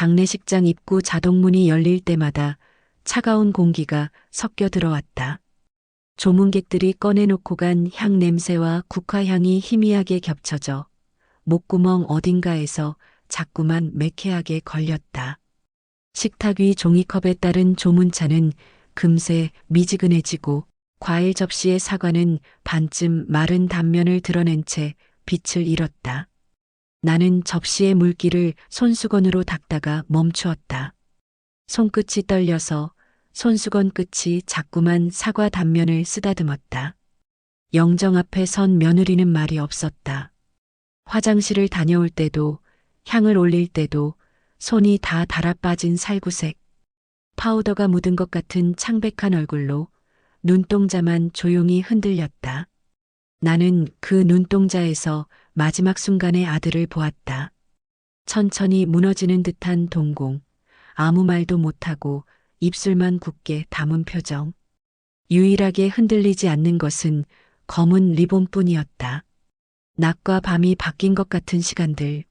장례식장 입구 자동문이 열릴 때마다 차가운 공기가 섞여 들어왔다. 조문객들이 꺼내놓고 간 향 냄새와 국화향이 희미하게 겹쳐져 목구멍 어딘가에서 자꾸만 매캐하게 걸렸다. 식탁 위 종이컵에 따른 조문차는 금세 미지근해지고 과일 접시의 사과는 반쯤 마른 단면을 드러낸 채 빛을 잃었다. 나는 접시의 물기를 손수건으로 닦다가 멈추었다. 손끝이 떨려서 손수건 끝이 자꾸만 사과 단면을 쓰다듬었다. 영정 앞에 선 며느리는 말이 없었다. 화장실을 다녀올 때도 향을 올릴 때도 손이 다 달아빠진 살구색, 파우더가 묻은 것 같은 창백한 얼굴로 눈동자만 조용히 흔들렸다. 나는 그 눈동자에서 마지막 순간의 아들을 보았다. 천천히 무너지는 듯한 동공, 아무 말도 못하고 입술만 굳게 담은 표정. 유일하게 흔들리지 않는 것은 검은 리본뿐이었다. 낮과 밤이 바뀐 것 같은 시간들.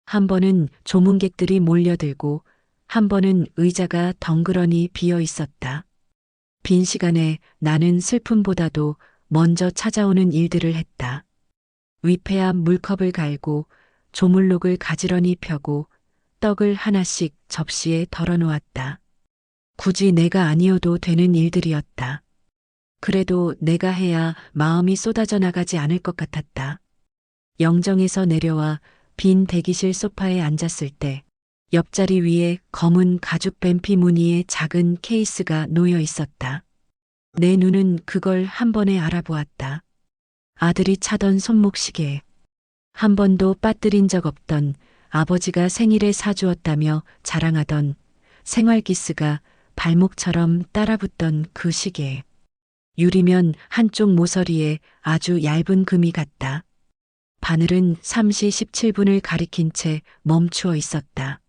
한 번은 조문객들이 몰려들고 한 번은 의자가 덩그러니 비어 있었다. 빈 시간에 나는 슬픔보다도 먼저 찾아오는 일들을 했다. 위패 앞 물컵을 갈고 조물록을 가지런히 펴고 떡을 하나씩 접시에 덜어놓았다. 굳이 내가 아니어도 되는 일들이었다. 그래도 내가 해야 마음이 쏟아져 나가지 않을 것 같았다. 영정에서 내려와 빈 대기실 소파에 앉았을 때 옆자리 위에 검은 가죽 뱀피 무늬의 작은 케이스가 놓여 있었다. 내 눈은 그걸 한 번에 알아보았다. 아들이 차던 손목시계. 한 번도 빠뜨린 적 없던 아버지가 생일에 사주었다며 자랑하던 생활기스가 발목처럼 따라붙던 그 시계. 유리면 한쪽 모서리에 아주 얇은 금이 갔다. 바늘은 3시 17분을 가리킨 채 멈추어 있었다.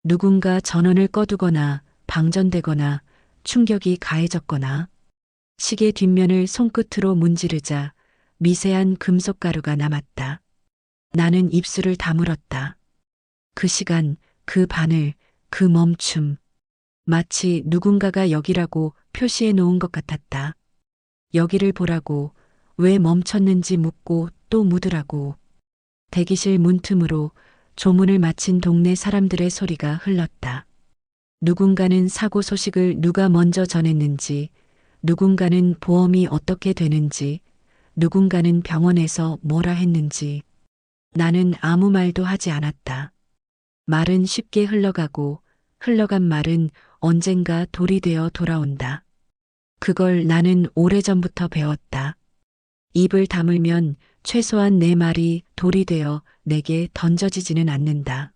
누군가 전원을 꺼두거나 방전되거나 충격이 가해졌거나 시계 뒷면을 손끝으로 문지르자 미세한 금속 가루가 남았다. 나는 입술을 다물었다. 그 시간, 그 바늘, 그 멈춤. 마치 누군가가 여기라고 표시해 놓은 것 같았다. 여기를 보라고, 왜 멈췄는지 묻고 또 묻으라고. 대기실 문틈으로 조문을 마친 동네 사람들의 소리가 흘렀다. 누군가는 사고 소식을 누가 먼저 전했는지, 누군가는 보험이 어떻게 되는지, 누군가는 병원에서 뭐라 했는지. 나는 아무 말도 하지 않았다. 말은 쉽게 흘러가고 흘러간 말은 언젠가 돌이 되어 돌아온다. 그걸 나는 오래전부터 배웠다. 입을 다물면 최소한 내 말이 돌이 되어 내게 던져지지는 않는다.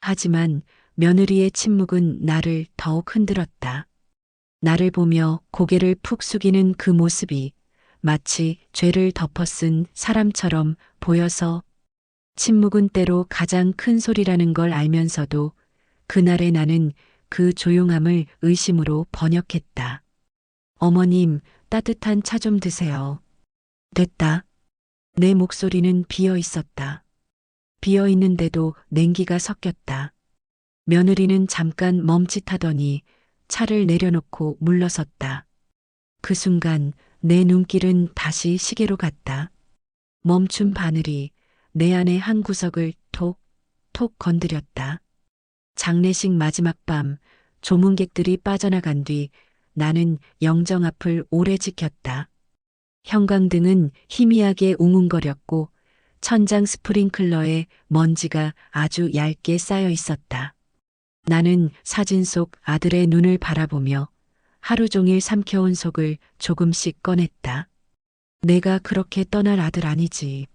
하지만 며느리의 침묵은 나를 더욱 흔들었다. 나를 보며 고개를 푹 숙이는 그 모습이 마치 죄를 덮어쓴 사람처럼 보여서 침묵은 때로 가장 큰 소리라는 걸 알면서도 그날의 나는 그 조용함을 의심으로 번역했다. 어머님, 따뜻한 차 좀 드세요. 됐다. 내 목소리는 비어 있었다. 비어 있는데도 냉기가 섞였다. 며느리는 잠깐 멈칫하더니 차를 내려놓고 물러섰다. 그 순간 내 눈길은 다시 시계로 갔다. 멈춘 바늘이 내 안의 한 구석을 톡, 톡 건드렸다. 장례식 마지막 밤, 조문객들이 빠져나간 뒤 나는 영정 앞을 오래 지켰다. 형광등은 희미하게 웅웅거렸고 천장 스프링클러에 먼지가 아주 얇게 쌓여 있었다. 나는 사진 속 아들의 눈을 바라보며 하루 종일 삼켜온 속을 조금씩 꺼냈다. 내가 그렇게 떠날 아들 아니지.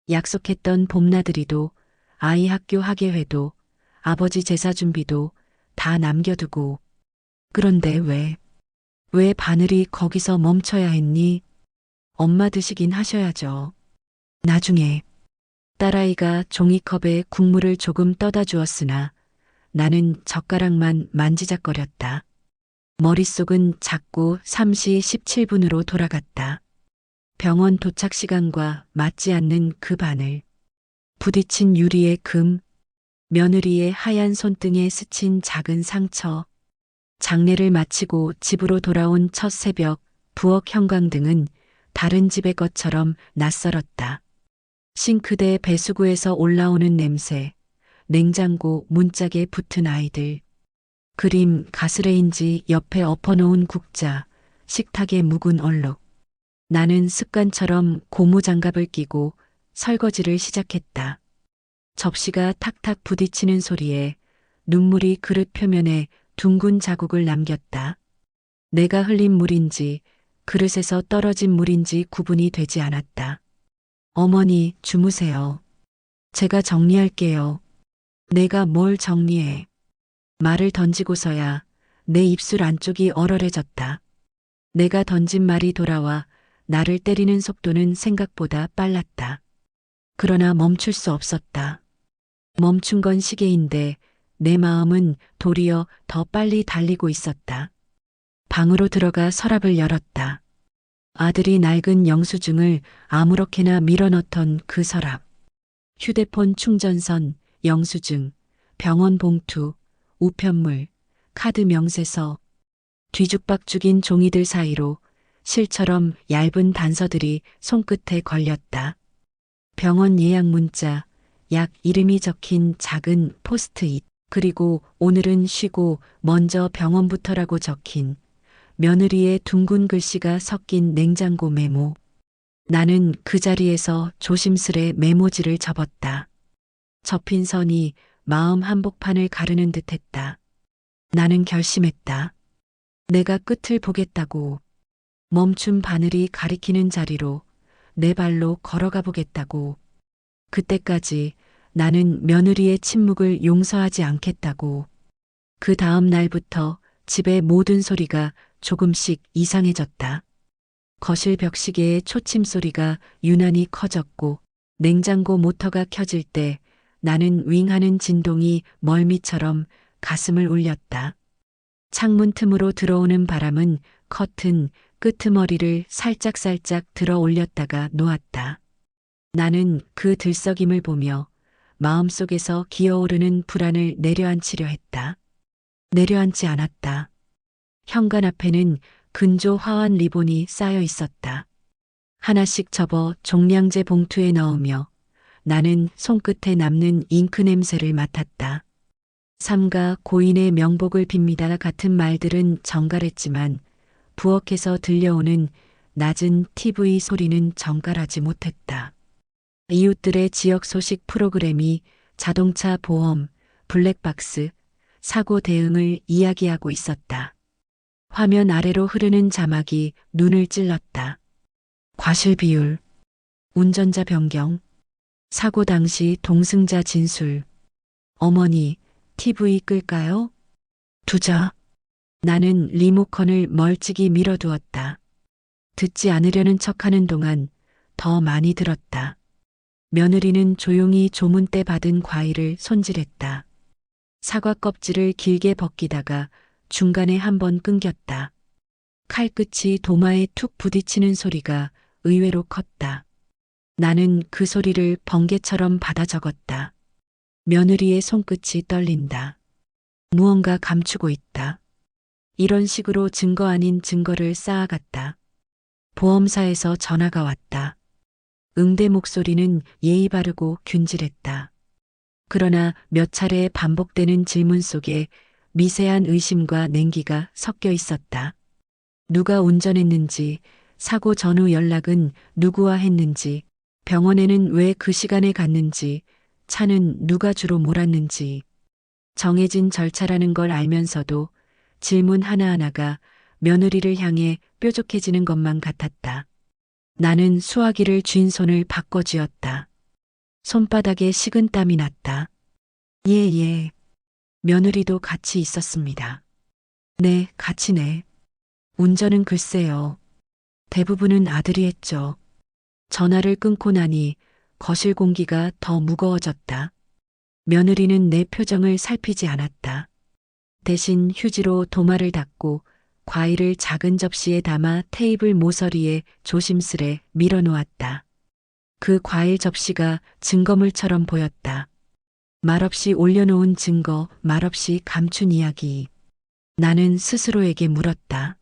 약속했던 봄나들이도 아이 학교 학예회도 아버지 제사 준비도 다 남겨두고. 그런데 왜 바늘이 거기서 멈춰야 했니? 엄마 드시긴 하셔야죠. 나중에. 딸아이가 종이컵에 국물을 조금 떠다 주었으나 나는 젓가락만 만지작거렸다. 머릿속은 자꾸 3시 17분으로 돌아갔다. 병원 도착 시간과 맞지 않는 그 바늘. 부딪힌 유리의 금. 며느리의 하얀 손등에 스친 작은 상처. 장례를 마치고 집으로 돌아온 첫 새벽, 부엌 형광등은 다른 집의 것처럼 낯설었다. 싱크대 배수구에서 올라오는 냄새, 냉장고 문짝에 붙은 아이들, 그림 가스레인지 옆에 엎어놓은 국자, 식탁에 묵은 얼룩. 나는 습관처럼 고무장갑을 끼고 설거지를 시작했다. 접시가 탁탁 부딪히는 소리에 눈물이 그릇 표면에 둥근 자국을 남겼다. 내가 흘린 물인지 그릇에서 떨어진 물인지 구분이 되지 않았다. 어머니, 주무세요. 제가 정리할게요. 내가 뭘 정리해. 말을 던지고서야 내 입술 안쪽이 얼얼해졌다. 내가 던진 말이 돌아와 나를 때리는 속도는 생각보다 빨랐다. 그러나 멈출 수 없었다. 멈춘 건 시계인데 내 마음은 도리어 더 빨리 달리고 있었다. 방으로 들어가 서랍을 열었다. 아들이 낡은 영수증을 아무렇게나 밀어넣던 그 서랍. 휴대폰 충전선, 영수증, 병원 봉투, 우편물, 카드 명세서, 뒤죽박죽인 종이들 사이로 실처럼 얇은 단서들이 손끝에 걸렸다. 병원 예약 문자, 약 이름이 적힌 작은 포스트잇, 그리고 오늘은 쉬고 먼저 병원부터라고 적힌 며느리의 둥근 글씨가 섞인 냉장고 메모. 나는 그 자리에서 조심스레 메모지를 접었다. 접힌 선이 마음 한복판을 가르는 듯했다. 나는 결심했다. 내가 끝을 보겠다고. 멈춘 바늘이 가리키는 자리로 내 발로 걸어가 보겠다고. 그때까지 나는 며느리의 침묵을 용서하지 않겠다고. 그 다음 날부터 집의 모든 소리가 조금씩 이상해졌다. 거실 벽시계의 초침 소리가 유난히 커졌고 냉장고 모터가 켜질 때 나는 윙하는 진동이 멀미처럼 가슴을 울렸다. 창문 틈으로 들어오는 바람은 커튼 끄트머리를 살짝살짝 들어 올렸다가 놓았다. 나는 그 들썩임을 보며 마음속에서 기어오르는 불안을 내려앉히려 했다. 내려앉지 않았다. 현관 앞에는 근조 화환 리본이 쌓여 있었다. 하나씩 접어 종량제 봉투에 넣으며 나는 손끝에 남는 잉크 냄새를 맡았다. 삼가 고인의 명복을 빕니다 같은 말들은 정갈했지만 부엌에서 들려오는 낮은 TV 소리는 정갈하지 못했다. 이웃들의 지역 소식 프로그램이 자동차 보험, 블랙박스, 사고 대응을 이야기하고 있었다. 화면 아래로 흐르는 자막이 눈을 찔렀다. 과실 비율, 운전자 변경, 사고 당시 동승자 진술. 어머니, TV 끌까요? 두자. 나는 리모컨을 멀찍이 밀어두었다. 듣지 않으려는 척하는 동안 더 많이 들었다. 며느리는 조용히 조문 때 받은 과일을 손질했다. 사과 껍질을 길게 벗기다가 중간에 한번 끊겼다. 칼끝이 도마에 툭 부딪히는 소리가 의외로 컸다. 나는 그 소리를 번개처럼 받아 적었다. 며느리의 손끝이 떨린다. 무언가 감추고 있다. 이런 식으로 증거 아닌 증거를 쌓아갔다. 보험사에서 전화가 왔다. 응대 목소리는 예의 바르고 균질했다. 그러나 몇 차례 반복되는 질문 속에 미세한 의심과 냉기가 섞여 있었다. 누가 운전했는지, 사고 전후 연락은 누구와 했는지, 병원에는 왜 그 시간에 갔는지, 차는 누가 주로 몰았는지. 정해진 절차라는 걸 알면서도 질문 하나하나가 며느리를 향해 뾰족해지는 것만 같았다. 나는 수화기를 쥔 손을 바꿔 쥐었다. 손바닥에 식은 땀이 났다. 예. 며느리도 같이 있었습니다. 네, 같이네. 운전은 글쎄요. 대부분은 아들이 했죠. 전화를 끊고 나니 거실 공기가 더 무거워졌다. 며느리는 내 표정을 살피지 않았다. 대신 휴지로 도마를 닦고 과일을 작은 접시에 담아 테이블 모서리에 조심스레 밀어놓았다. 그 과일 접시가 증거물처럼 보였다. 말없이 올려놓은 증거, 말없이 감춘 이야기. 나는 스스로에게 물었다.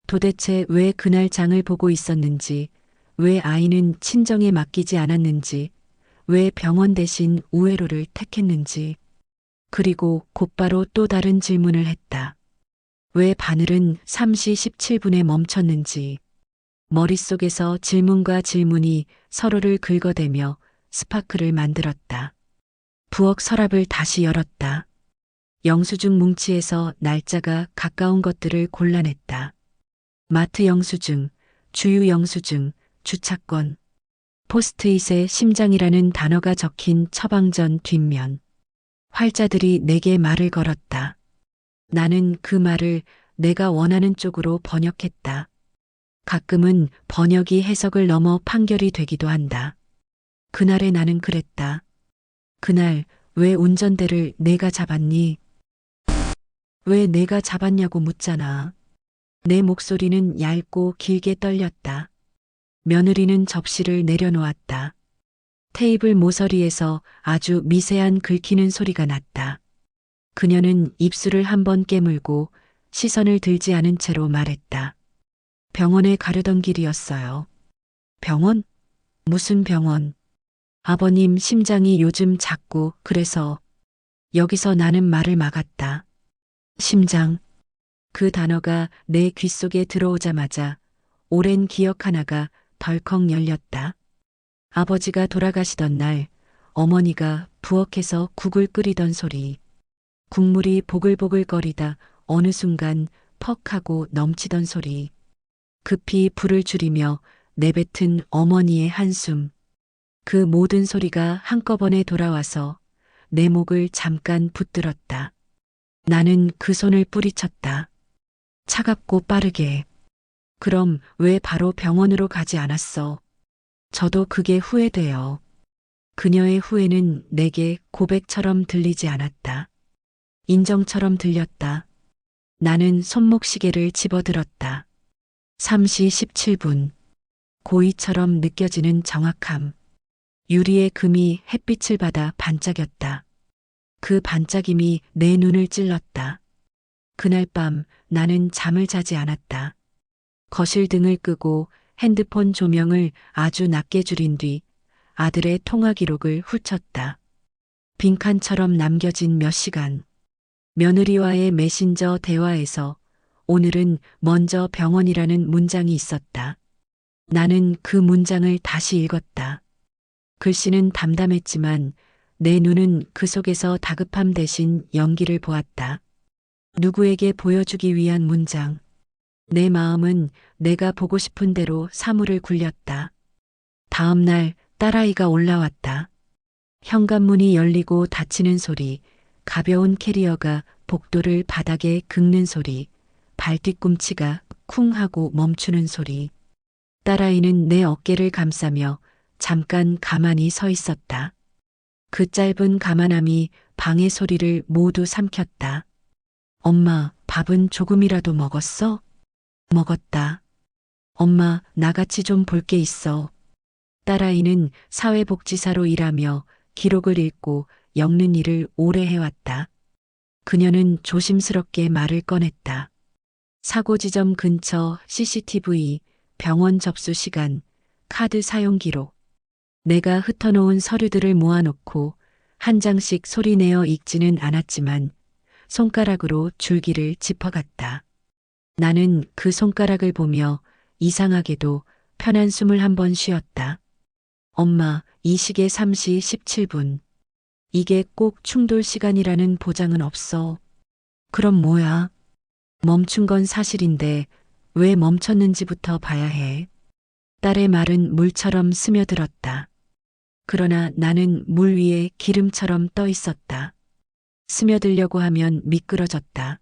도대체 왜 그날 장을 보고 있었는지, 왜 아이는 친정에 맡기지 않았는지, 왜 병원 대신 우회로를 택했는지. 그리고 곧바로 또 다른 질문을 했다. 왜 바늘은 3시 17분에 멈췄는지. 머릿속에서 질문과 질문이 서로를 긁어대며 스파크를 만들었다. 부엌 서랍을 다시 열었다. 영수증 뭉치에서 날짜가 가까운 것들을 골라냈다. 마트 영수증, 주유 영수증, 주차권, 포스트잇에 심장이라는 단어가 적힌 처방전 뒷면. 활자들이 내게 말을 걸었다. 나는 그 말을 내가 원하는 쪽으로 번역했다. 가끔은 번역이 해석을 넘어 판결이 되기도 한다. 그날의 나는 그랬다. 그날 왜 운전대를 내가 잡았니? 왜 내가 잡았냐고 묻잖아. 내 목소리는 얇고 길게 떨렸다. 며느리는 접시를 내려놓았다. 테이블 모서리에서 아주 미세한 긁히는 소리가 났다. 그녀는 입술을 한번 깨물고 시선을 들지 않은 채로 말했다. 병원에 가려던 길이었어요. 병원? 무슨 병원? 아버님 심장이 요즘 작고 그래서. 여기서 나는 말을 막았다. 심장. 그 단어가 내 귓속에 들어오자마자 오랜 기억 하나가 덜컥 열렸다. 아버지가 돌아가시던 날 어머니가 부엌에서 국을 끓이던 소리. 국물이 보글보글거리다 어느 순간 퍽 하고 넘치던 소리. 급히 불을 줄이며 내뱉은 어머니의 한숨. 그 모든 소리가 한꺼번에 돌아와서 내 목을 잠깐 붙들었다. 나는 그 손을 뿌리쳤다. 차갑고 빠르게. 그럼 왜 바로 병원으로 가지 않았어? 저도 그게 후회돼요. 그녀의 후회는 내게 고백처럼 들리지 않았다. 인정처럼 들렸다. 나는 손목시계를 집어들었다. 3시 17분. 고의처럼 느껴지는 정확함. 유리의 금이 햇빛을 받아 반짝였다. 그 반짝임이 내 눈을 찔렀다. 그날 밤 나는 잠을 자지 않았다. 거실 등을 끄고 핸드폰 조명을 아주 낮게 줄인 뒤 아들의 통화 기록을 훑었다. 빈칸처럼 남겨진 몇 시간. 며느리와의 메신저 대화에서 오늘은 먼저 병원이라는 문장이 있었다. 나는 그 문장을 다시 읽었다. 글씨는 담담했지만 내 눈은 그 속에서 다급함 대신 연기를 보았다. 누구에게 보여주기 위한 문장. 내 마음은 내가 보고 싶은 대로 사물을 굴렸다. 다음 날 딸아이가 올라왔다. 현관문이 열리고 닫히는 소리, 가벼운 캐리어가 복도를 바닥에 긁는 소리, 발 뒤꿈치가 쿵 하고 멈추는 소리. 딸아이는 내 어깨를 감싸며 잠깐 가만히 서 있었다. 그 짧은 가만함이 방의 소리를 모두 삼켰다. 엄마, 밥은 조금이라도 먹었어? 먹었다. 엄마, 나같이 좀 볼 게 있어. 딸아이는 사회복지사로 일하며 기록을 읽고 엮는 일을 오래 해왔다. 그녀는 조심스럽게 말을 꺼냈다. 사고 지점 근처 CCTV, 병원 접수 시간, 카드 사용 기록. 내가 흩어놓은 서류들을 모아놓고 한 장씩 소리내어 읽지는 않았지만 손가락으로 줄기를 짚어갔다. 나는 그 손가락을 보며 이상하게도 편한 숨을 한 번 쉬었다. 엄마, 이 시계 3시 17분. 이게 꼭 충돌 시간이라는 보장은 없어. 그럼 뭐야? 멈춘 건 사실인데 왜 멈췄는지부터 봐야 해. 딸의 말은 물처럼 스며들었다. 그러나 나는 물 위에 기름처럼 떠 있었다. 스며들려고 하면 미끄러졌다.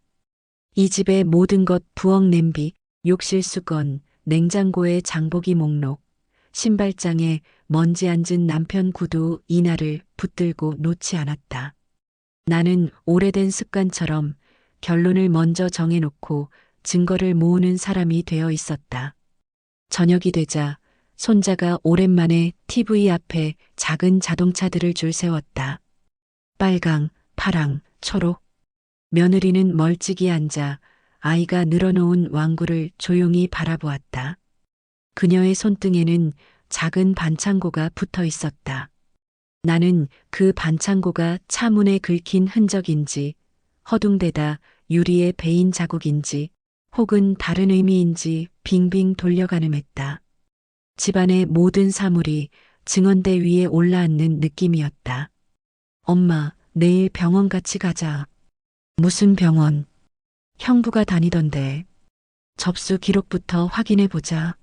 이 집의 모든 것, 부엌 냄비, 욕실 수건, 냉장고의 장보기 목록, 신발장에 먼지 앉은 남편 구두 이날을 붙들고 놓지 않았다. 나는 오래된 습관처럼 결론을 먼저 정해놓고 증거를 모으는 사람이 되어 있었다. 저녁이 되자 손자가 오랜만에 TV 앞에 작은 자동차들을 줄 세웠다. 빨강, 파랑, 초록. 며느리는 멀찍이 앉아 아이가 늘어놓은 왕구를 조용히 바라보았다. 그녀의 손등에는 작은 반창고가 붙어 있었다. 나는 그 반창고가 차문에 긁힌 흔적인지, 허둥대다 유리에 베인 자국인지, 혹은 다른 의미인지 빙빙 돌려가늠했다. 집안의 모든 사물이 증언대 위에 올라앉는 느낌이었다. 엄마, 내일 병원 같이 가자. 무슨 병원? 형부가 다니던데. 접수 기록부터 확인해 보자.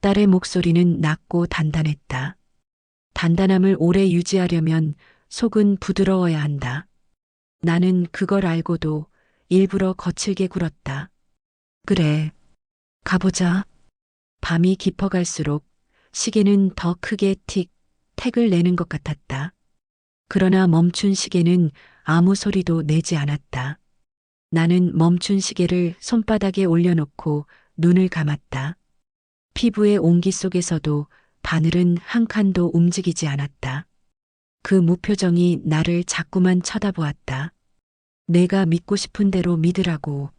딸의 목소리는 낮고 단단했다. 단단함을 오래 유지하려면 속은 부드러워야 한다. 나는 그걸 알고도 일부러 거칠게 굴었다. 그래, 가보자. 밤이 깊어갈수록 시계는 더 크게 택을 내는 것 같았다. 그러나 멈춘 시계는 아무 소리도 내지 않았다. 나는 멈춘 시계를 손바닥에 올려놓고 눈을 감았다. 피부의 온기 속에서도 바늘은 한 칸도 움직이지 않았다. 그 무표정이 나를 자꾸만 쳐다보았다. 내가 믿고 싶은 대로 믿으라고.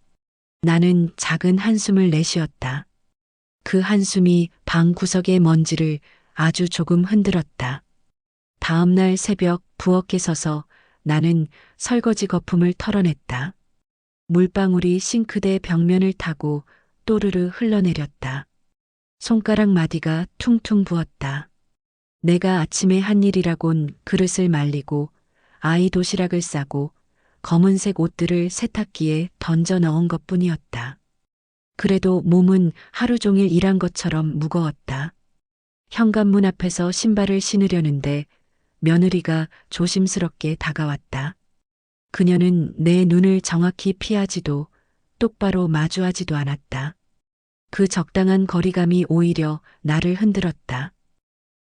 나는 작은 한숨을 내쉬었다. 그 한숨이 방 구석의 먼지를 아주 조금 흔들었다. 다음 날 새벽 부엌에 서서 나는 설거지 거품을 털어냈다. 물방울이 싱크대 벽면을 타고 또르르 흘러내렸다. 손가락 마디가 퉁퉁 부었다. 내가 아침에 한 일이라곤 그릇을 말리고 아이 도시락을 싸고 검은색 옷들을 세탁기에 던져 넣은 것뿐이었다. 그래도 몸은 하루 종일 일한 것처럼 무거웠다. 현관문 앞에서 신발을 신으려는데 며느리가 조심스럽게 다가왔다. 그녀는 내 눈을 정확히 피하지도 똑바로 마주하지도 않았다. 그 적당한 거리감이 오히려 나를 흔들었다.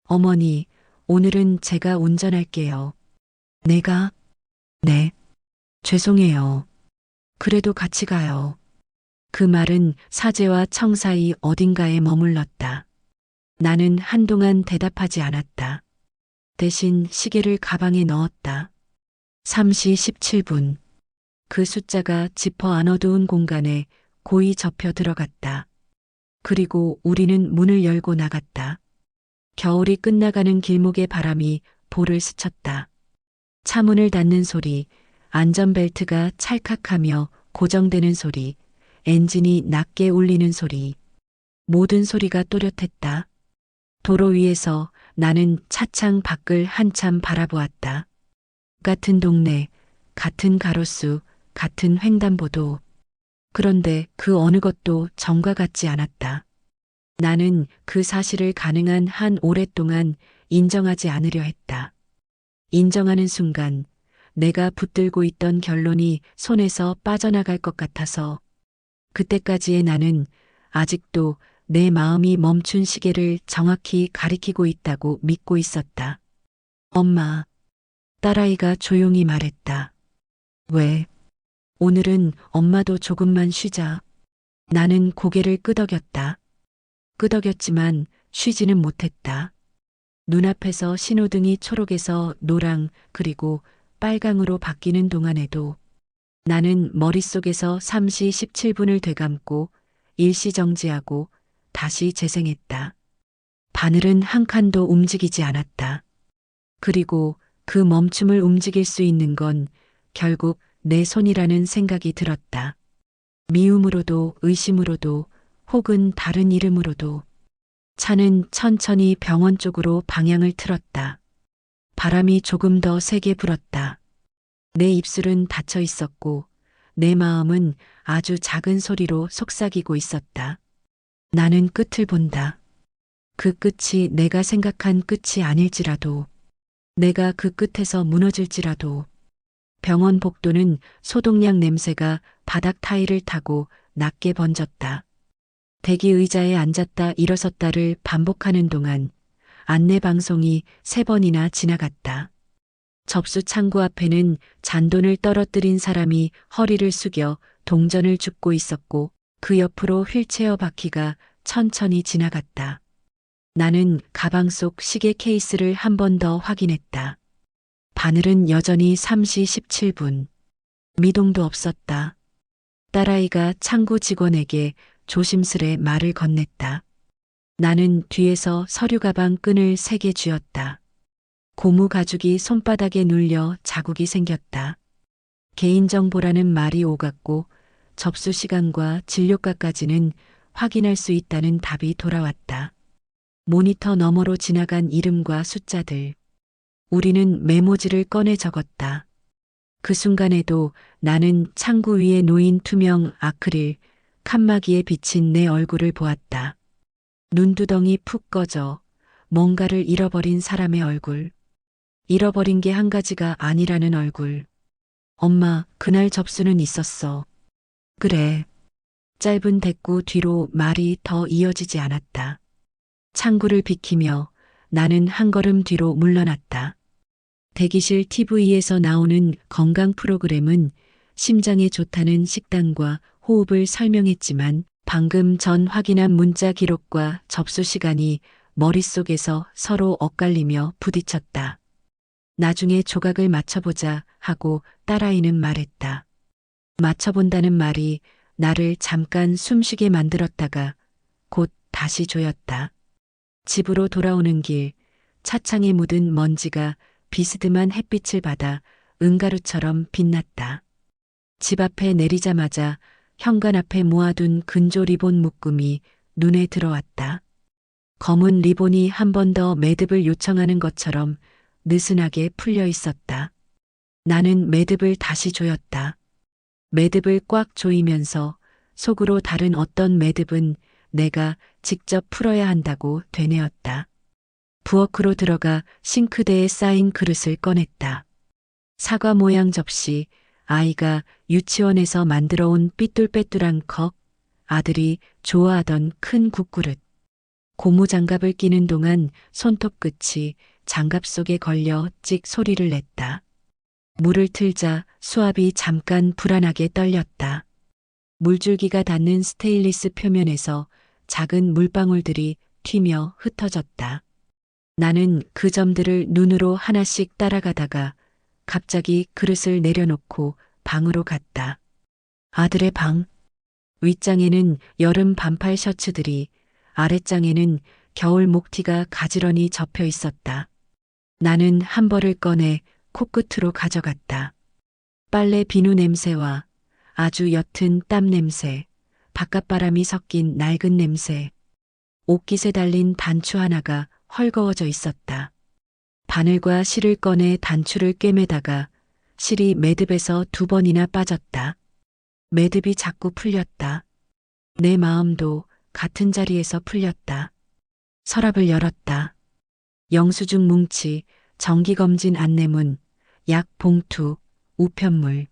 어머니, 오늘은 제가 운전할게요. 내가? 네. 죄송해요. 그래도 같이 가요. 그 말은 사죄와 청 사이 어딘가에 머물렀다. 나는 한동안 대답하지 않았다. 대신 시계를 가방에 넣었다. 3시 17분. 그 숫자가 짚어 안 어두운 공간에 고이 접혀 들어갔다. 그리고 우리는 문을 열고 나갔다. 겨울이 끝나가는 길목의 바람이 볼을 스쳤다. 차문을 닫는 소리, 안전벨트가 찰칵하며 고정되는 소리, 엔진이 낮게 울리는 소리. 모든 소리가 또렷했다. 도로 위에서 나는 차창 밖을 한참 바라보았다. 같은 동네, 같은 가로수, 같은 횡단보도. 그런데 그 어느 것도 전과 같지 않았다. 나는 그 사실을 가능한 한 오랫동안 인정하지 않으려 했다. 인정하는 순간 내가 붙들고 있던 결론이 손에서 빠져나갈 것 같아서 그때까지의 나는 아직도 내 마음이 멈춘 시계를 정확히 가리키고 있다고 믿고 있었다. 엄마, 딸아이가 조용히 말했다. 왜? 오늘은 엄마도 조금만 쉬자. 나는 고개를 끄덕였다. 끄덕였지만 쉬지는 못했다. 눈앞에서 신호등이 초록에서 노랑 그리고 빨강으로 바뀌는 동안에도 나는 머릿속에서 3시 17분을 되감고 일시정지하고 다시 재생했다. 바늘은 한 칸도 움직이지 않았다. 그리고 그 멈춤을 움직일 수 있는 건 결국 내 손이라는 생각이 들었다. 미움으로도 의심으로도 혹은 다른 이름으로도. 차는 천천히 병원 쪽으로 방향을 틀었다. 바람이 조금 더 세게 불었다. 내 입술은 닫혀 있었고 내 마음은 아주 작은 소리로 속삭이고 있었다. 나는 끝을 본다. 그 끝이 내가 생각한 끝이 아닐지라도, 내가 그 끝에서 무너질지라도. 병원 복도는 소독약 냄새가 바닥 타일을 타고 낮게 번졌다. 대기 의자에 앉았다 일어섰다를 반복하는 동안 안내 방송이 3번이나 지나갔다. 접수 창구 앞에는 잔돈을 떨어뜨린 사람이 허리를 숙여 동전을 줍고 있었고 그 옆으로 휠체어 바퀴가 천천히 지나갔다. 나는 가방 속 시계 케이스를 한 번 더 확인했다. 바늘은 여전히 3시 17분. 미동도 없었다. 딸아이가 창구 직원에게 조심스레 말을 건넸다. 나는 뒤에서 서류 가방 끈을 3개 쥐었다. 고무 가죽이 손바닥에 눌려 자국이 생겼다. 개인정보라는 말이 오갔고 접수 시간과 진료가까지는 확인할 수 있다는 답이 돌아왔다. 모니터 너머로 지나간 이름과 숫자들. 우리는 메모지를 꺼내 적었다. 그 순간에도 나는 창구 위에 놓인 투명 아크릴 칸막이에 비친 내 얼굴을 보았다. 눈두덩이 푹 꺼져 뭔가를 잃어버린 사람의 얼굴. 잃어버린 게 한 가지가 아니라는 얼굴. 엄마, 그날 접수는 있었어. 그래. 짧은 대꾸 뒤로 말이 더 이어지지 않았다. 창구를 비키며 나는 한 걸음 뒤로 물러났다. 대기실 TV에서 나오는 건강 프로그램은 심장에 좋다는 식단과 호흡을 설명했지만 방금 전 확인한 문자 기록과 접수 시간이 머릿속에서 서로 엇갈리며 부딪혔다. 나중에 조각을 맞춰보자 하고 딸아이는 말했다. 맞춰본다는 말이 나를 잠깐 숨쉬게 만들었다가 곧 다시 조였다. 집으로 돌아오는 길, 차창에 묻은 먼지가 비스듬한 햇빛을 받아 은가루처럼 빛났다. 집 앞에 내리자마자 현관 앞에 모아둔 근조 리본 묶음이 눈에 들어왔다. 검은 리본이 한 번 더 매듭을 요청하는 것처럼 느슨하게 풀려 있었다. 나는 매듭을 다시 조였다. 매듭을 꽉 조이면서 속으로 다른 어떤 매듭은 내가 직접 풀어야 한다고 되뇌었다. 부엌으로 들어가 싱크대에 쌓인 그릇을 꺼냈다. 사과 모양 접시, 아이가 유치원에서 만들어 온 삐뚤빼뚤한 컵, 아들이 좋아하던 큰 국그릇. 고무장갑을 끼는 동안 손톱 끝이 장갑 속에 걸려 찍 소리를 냈다. 물을 틀자 수압이 잠깐 불안하게 떨렸다. 물줄기가 닿는 스테인리스 표면에서 작은 물방울들이 튀며 흩어졌다. 나는 그 점들을 눈으로 하나씩 따라가다가 갑자기 그릇을 내려놓고 방으로 갔다. 아들의 방. 윗장에는 여름 반팔 셔츠들이, 아랫장에는 겨울 목티가 가지런히 접혀 있었다. 나는 한 벌을 꺼내 코끝으로 가져갔다. 빨래 비누 냄새와 아주 옅은 땀 냄새, 바깥바람이 섞인 낡은 냄새. 옷깃에 달린 단추 하나가 헐거워져 있었다. 바늘과 실을 꺼내 단추를 꿰매다가 실이 매듭에서 2번이나 빠졌다. 매듭이 자꾸 풀렸다. 내 마음도 같은 자리에서 풀렸다. 서랍을 열었다. 영수증 뭉치, 정기검진 안내문, 약 봉투, 우편물.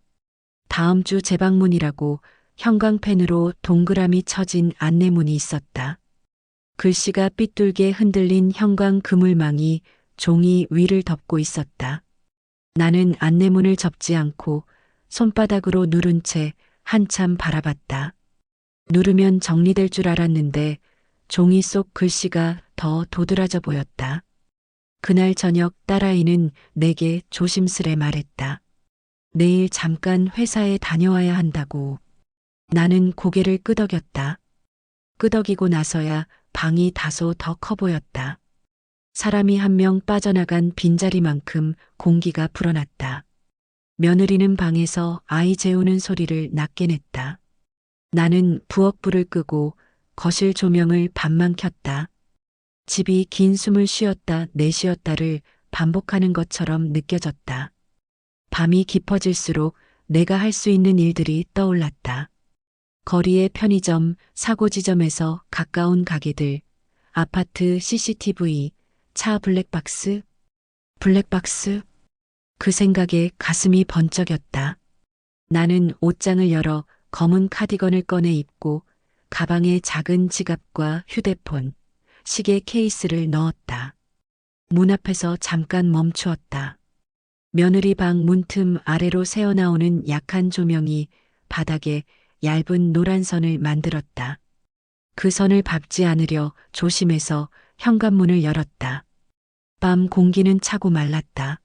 다음 주 재방문이라고 형광펜으로 동그라미 쳐진 안내문이 있었다. 글씨가 삐뚤게 흔들린 형광 그물망이 종이 위를 덮고 있었다. 나는 안내문을 접지 않고 손바닥으로 누른 채 한참 바라봤다. 누르면 정리될 줄 알았는데 종이 속 글씨가 더 도드라져 보였다. 그날 저녁 딸아이는 내게 조심스레 말했다. 내일 잠깐 회사에 다녀와야 한다고. 나는 고개를 끄덕였다. 끄덕이고 나서야 방이 다소 더 커 보였다. 사람이 한 명 빠져나간 빈자리만큼 공기가 불어났다. 며느리는 방에서 아이 재우는 소리를 낮게 냈다. 나는 부엌불을 끄고 거실 조명을 반만 켰다. 집이 긴 숨을 쉬었다 내쉬었다를 반복하는 것처럼 느껴졌다. 밤이 깊어질수록 내가 할 수 있는 일들이 떠올랐다. 거리의 편의점, 사고지점에서 가까운 가게들, 아파트 CCTV, 차 블랙박스. 그 생각에 가슴이 번쩍였다. 나는 옷장을 열어 검은 카디건을 꺼내 입고 가방에 작은 지갑과 휴대폰, 시계 케이스를 넣었다. 문 앞에서 잠깐 멈추었다. 며느리 방 문틈 아래로 새어나오는 약한 조명이 바닥에 얇은 노란 선을 만들었다. 그 선을 밟지 않으려 조심해서 현관문을 열었다. 밤 공기는 차고 말랐다.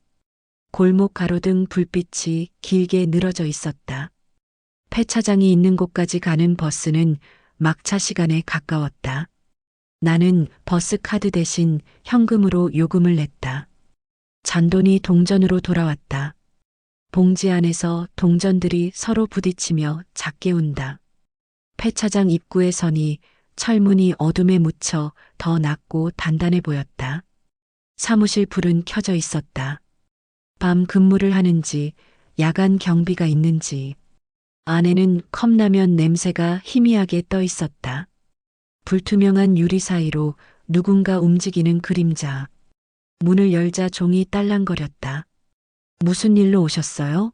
골목 가로등 불빛이 길게 늘어져 있었다. 폐차장이 있는 곳까지 가는 버스는 막차 시간에 가까웠다. 나는 버스 카드 대신 현금으로 요금을 냈다. 잔돈이 동전으로 돌아왔다. 봉지 안에서 동전들이 서로 부딪히며 작게 운다. 폐차장 입구에 서니 철문이 어둠에 묻혀 더 낮고 단단해 보였다. 사무실 불은 켜져 있었다. 밤 근무를 하는지 야간 경비가 있는지. 안에는 컵라면 냄새가 희미하게 떠 있었다. 불투명한 유리 사이로 누군가 움직이는 그림자. 문을 열자 종이 딸랑거렸다. 무슨 일로 오셨어요?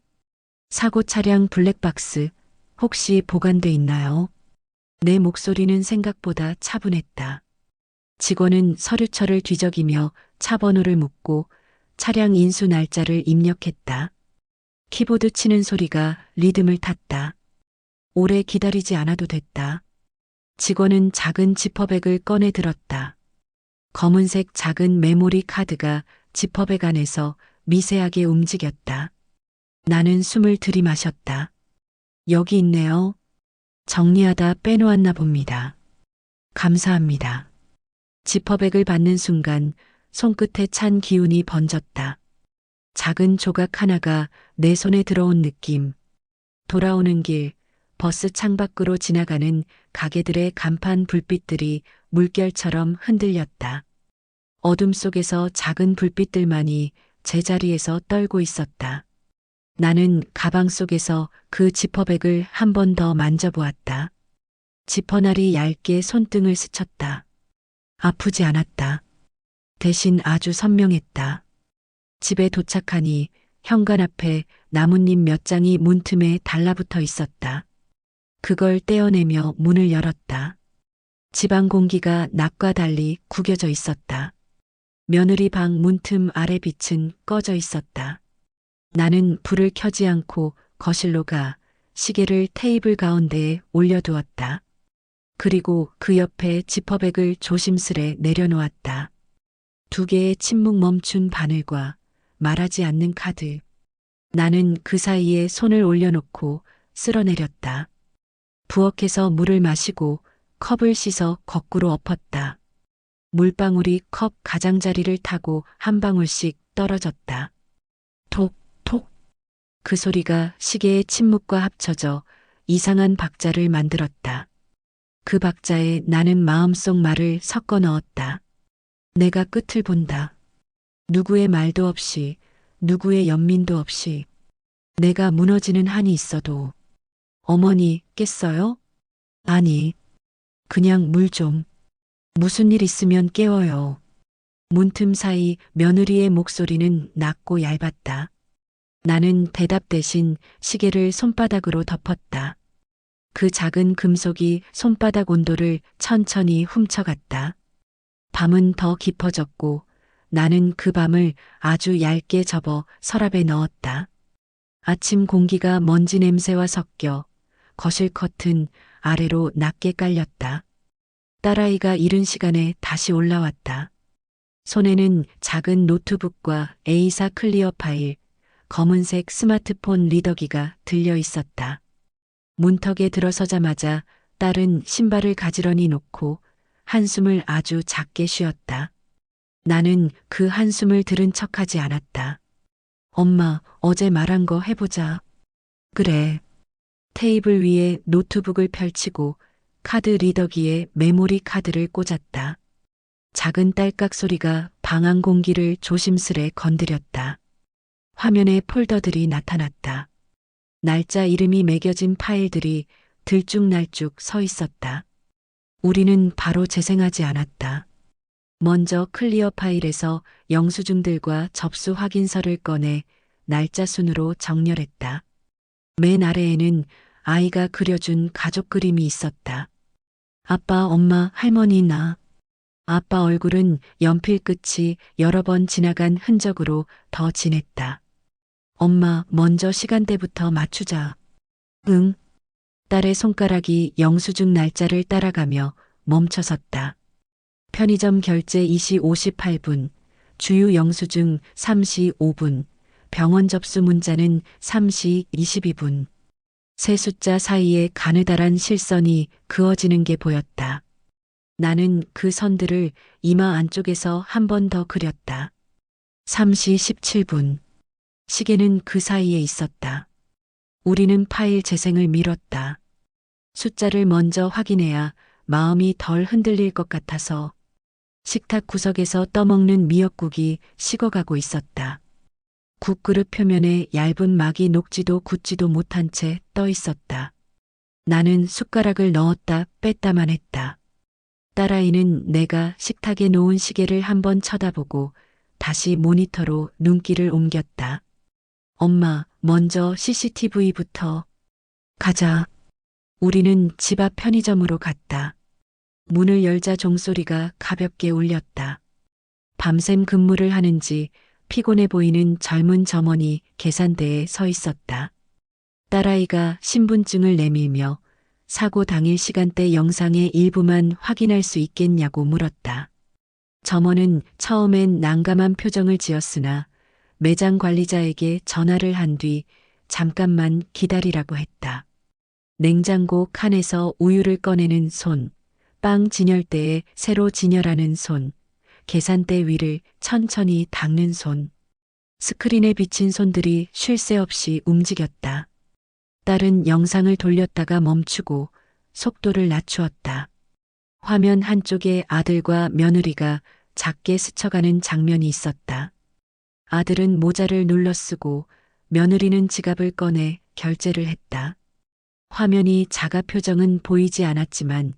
사고 차량 블랙박스 혹시 보관돼 있나요? 내 목소리는 생각보다 차분했다. 직원은 서류철을 뒤적이며 차 번호를 묻고 차량 인수 날짜를 입력했다. 키보드 치는 소리가 리듬을 탔다. 오래 기다리지 않아도 됐다. 직원은 작은 지퍼백을 꺼내 들었다. 검은색 작은 메모리 카드가 지퍼백 안에서 미세하게 움직였다. 나는 숨을 들이마셨다. 여기 있네요. 정리하다 빼놓았나 봅니다. 감사합니다. 지퍼백을 받는 순간 손끝에 찬 기운이 번졌다. 작은 조각 하나가 내 손에 들어온 느낌. 돌아오는 길, 버스 창밖으로 지나가는 가게들의 간판 불빛들이 물결처럼 흔들렸다. 어둠 속에서 작은 불빛들만이 제자리에서 떨고 있었다. 나는 가방 속에서 그 지퍼백을 한 번 더 만져보았다. 지퍼날이 얇게 손등을 스쳤다. 아프지 않았다. 대신 아주 선명했다. 집에 도착하니 현관 앞에 나뭇잎 몇 장이 문틈에 달라붙어 있었다. 그걸 떼어내며 문을 열었다. 집안 공기가 낮과 달리 구겨져 있었다. 며느리 방 문틈 아래 빛은 꺼져 있었다. 나는 불을 켜지 않고 거실로 가 시계를 테이블 가운데에 올려두었다. 그리고 그 옆에 지퍼백을 조심스레 내려놓았다. 두 개의 침묵 멈춘 바늘과 말하지 않는 카드. 나는 그 사이에 손을 올려놓고 쓸어내렸다. 부엌에서 물을 마시고 컵을 씻어 거꾸로 엎었다. 물방울이 컵 가장자리를 타고 한 방울씩 떨어졌다. 톡, 톡. 그 소리가 시계의 침묵과 합쳐져 이상한 박자를 만들었다. 그 박자에 나는 마음속 말을 섞어 넣었다. 내가 끝을 본다. 누구의 말도 없이, 누구의 연민도 없이. 내가 무너지는 한이 있어도. 어머니, 깼어요? 아니, 그냥 물 좀. 무슨 일 있으면 깨워요. 문틈 사이 며느리의 목소리는 낮고 얇았다. 나는 대답 대신 시계를 손바닥으로 덮었다. 그 작은 금속이 손바닥 온도를 천천히 훔쳐갔다. 밤은 더 깊어졌고 나는 그 밤을 아주 얇게 접어 서랍에 넣었다. 아침 공기가 먼지 냄새와 섞여 거실 커튼 아래로 낮게 깔렸다. 딸아이가 이른 시간에 다시 올라왔다. 손에는 작은 노트북과 A사 클리어 파일, 검은색 스마트폰 리더기가 들려 있었다. 문턱에 들어서자마자 딸은 신발을 가지런히 놓고 한숨을 아주 작게 쉬었다. 나는 그 한숨을 들은 척하지 않았다. 엄마, 어제 말한 거 해보자. 그래. 테이블 위에 노트북을 펼치고 카드 리더기에 메모리 카드를 꽂았다. 작은 딸깍 소리가 방 안 공기를 조심스레 건드렸다. 화면에 폴더들이 나타났다. 날짜 이름이 매겨진 파일들이 들쭉날쭉 서 있었다. 우리는 바로 재생하지 않았다. 먼저 클리어 파일에서 영수증들과 접수 확인서를 꺼내 날짜 순으로 정렬했다. 맨 아래에는 아이가 그려준 가족 그림이 있었다. 아빠, 엄마, 할머니, 나. 아빠 얼굴은 연필 끝이 여러 번 지나간 흔적으로 더 진했다. 엄마, 먼저 시간대부터 맞추자. 응. 딸의 손가락이 영수증 날짜를 따라가며 멈춰섰다. 편의점 결제 2시 58분, 주유 영수증 3시 5분, 병원 접수 문자는 3시 22분. 세 숫자 사이에 가느다란 실선이 그어지는 게 보였다. 나는 그 선들을 이마 안쪽에서 한 번 더 그렸다. 3시 17분. 시계는 그 사이에 있었다. 우리는 파일 재생을 미뤘다. 숫자를 먼저 확인해야 마음이 덜 흔들릴 것 같아서 식탁 구석에서 떠먹는 미역국이 식어가고 있었다. 국그릇 표면에 얇은 막이 녹지도 굳지도 못한 채 떠 있었다. 나는 숟가락을 넣었다 뺐다만 했다. 딸아이는 내가 식탁에 놓은 시계를 한번 쳐다보고 다시 모니터로 눈길을 옮겼다. 엄마, 먼저 CCTV부터. 가자. 우리는 집 앞 편의점으로 갔다. 문을 열자 종소리가 가볍게 울렸다. 밤샘 근무를 하는지 피곤해 보이는 젊은 점원이 계산대에 서 있었다. 딸아이가 신분증을 내밀며 사고 당일 시간대 영상의 일부만 확인할 수 있겠냐고 물었다. 점원은 처음엔 난감한 표정을 지었으나 매장 관리자에게 전화를 한 뒤 잠깐만 기다리라고 했다. 냉장고 칸에서 우유를 꺼내는 손, 빵 진열대에 새로 진열하는 손, 계산대 위를 천천히 닦는 손. 스크린에 비친 손들이 쉴 새 없이 움직였다. 딸은 영상을 돌렸다가 멈추고 속도를 낮추었다. 화면 한쪽에 아들과 며느리가 작게 스쳐가는 장면이 있었다. 아들은 모자를 눌러 쓰고 며느리는 지갑을 꺼내 결제를 했다. 화면이 자가 표정은 보이지 않았지만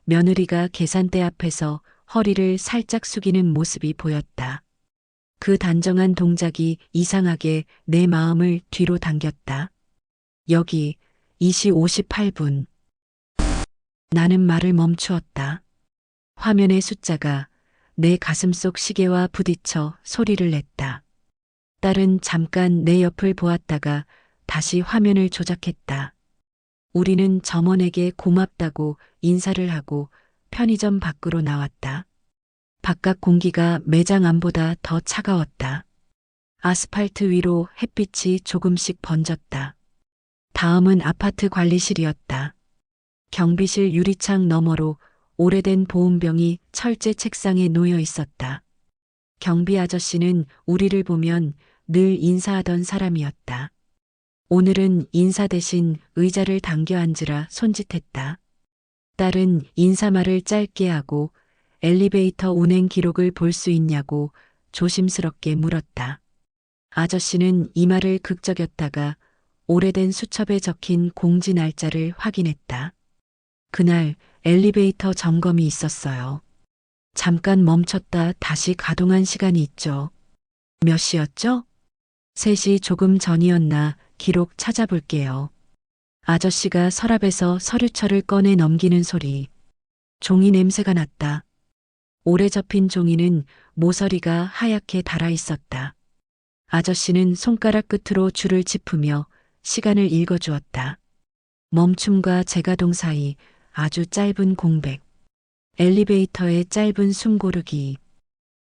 며느리가 계산대 앞에서 허리를 살짝 숙이는 모습이 보였다. 그 단정한 동작이 이상하게 내 마음을 뒤로 당겼다. 여기 2시 58분. 나는 말을 멈추었다. 화면의 숫자가 내 가슴속 시계와 부딪혀 소리를 냈다. 딸은 잠깐 내 옆을 보았다가 다시 화면을 조작했다. 우리는 점원에게 고맙다고 인사를 하고 편의점 밖으로 나왔다. 바깥 공기가 매장 안보다 더 차가웠다. 아스팔트 위로 햇빛이 조금씩 번졌다. 다음은 아파트 관리실이었다. 경비실 유리창 너머로 오래된 보온병이 철제 책상에 놓여 있었다. 경비 아저씨는 우리를 보면 늘 인사하던 사람이었다. 오늘은 인사 대신 의자를 당겨 앉으라 손짓했다. 딸은 인사말을 짧게 하고 엘리베이터 운행 기록을 볼 수 있냐고 조심스럽게 물었다. 아저씨는 이마를 극적였다가 오래된 수첩에 적힌 공지 날짜를 확인했다. 그날 엘리베이터 점검이 있었어요. 잠깐 멈췄다 다시 가동한 시간이 있죠. 몇 시였죠? 3시 조금 전이었나 기록 찾아볼게요. 아저씨가 서랍에서 서류철을 꺼내 넘기는 소리. 종이 냄새가 났다. 오래 접힌 종이는 모서리가 하얗게 달아 있었다. 아저씨는 손가락 끝으로 줄을 짚으며 시간을 읽어주었다. 멈춤과 재가동 사이 아주 짧은 공백. 엘리베이터의 짧은 숨 고르기.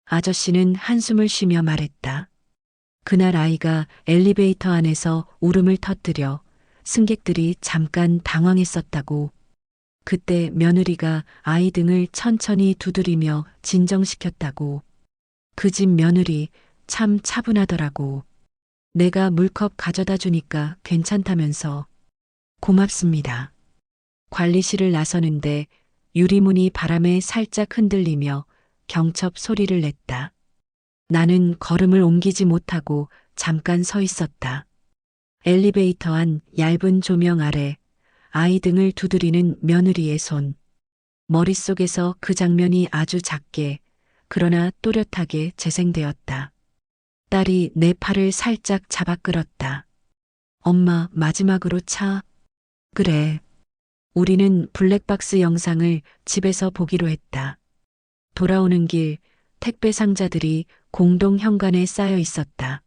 아저씨는 한숨을 쉬며 말했다. 그날 아이가 엘리베이터 안에서 울음을 터뜨려 승객들이 잠깐 당황했었다고. 그때 며느리가 아이 등을 천천히 두드리며 진정시켰다고. 그 집 며느리 참 차분하더라고. 내가 물컵 가져다 주니까 괜찮다면서. 고맙습니다. 관리실을 나서는데 유리문이 바람에 살짝 흔들리며 경첩 소리를 냈다. 나는 걸음을 옮기지 못하고 잠깐 서 있었다. 엘리베이터 안 얇은 조명 아래 아이 등을 두드리는 며느리의 손. 머릿속에서 그 장면이 아주 작게 그러나 또렷하게 재생되었다. 딸이 내 팔을 살짝 잡아 끌었다. 엄마, 마지막으로 차. 그래. 우리는 블랙박스 영상을 집에서 보기로 했다. 돌아오는 길 택배 상자들이 공동 현관에 쌓여 있었다.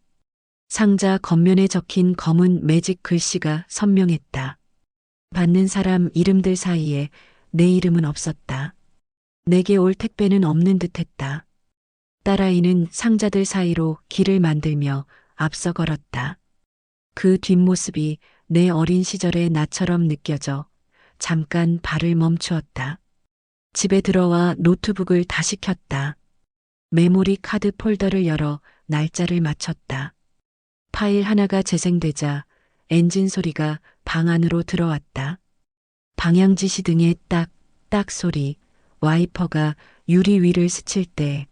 상자 겉면에 적힌 검은 매직 글씨가 선명했다. 받는 사람 이름들 사이에 내 이름은 없었다. 내게 올 택배는 없는 듯했다. 딸아이는 상자들 사이로 길을 만들며 앞서 걸었다. 그 뒷모습이 내 어린 시절의 나처럼 느껴져 잠깐 발을 멈추었다. 집에 들어와 노트북을 다시 켰다. 메모리 카드 폴더를 열어 날짜를 맞췄다. 파일 하나가 재생되자 엔진 소리가 방 안으로 들어왔다. 방향지 시등의 딱 소리, 와이퍼가 유리 위를 스칠 때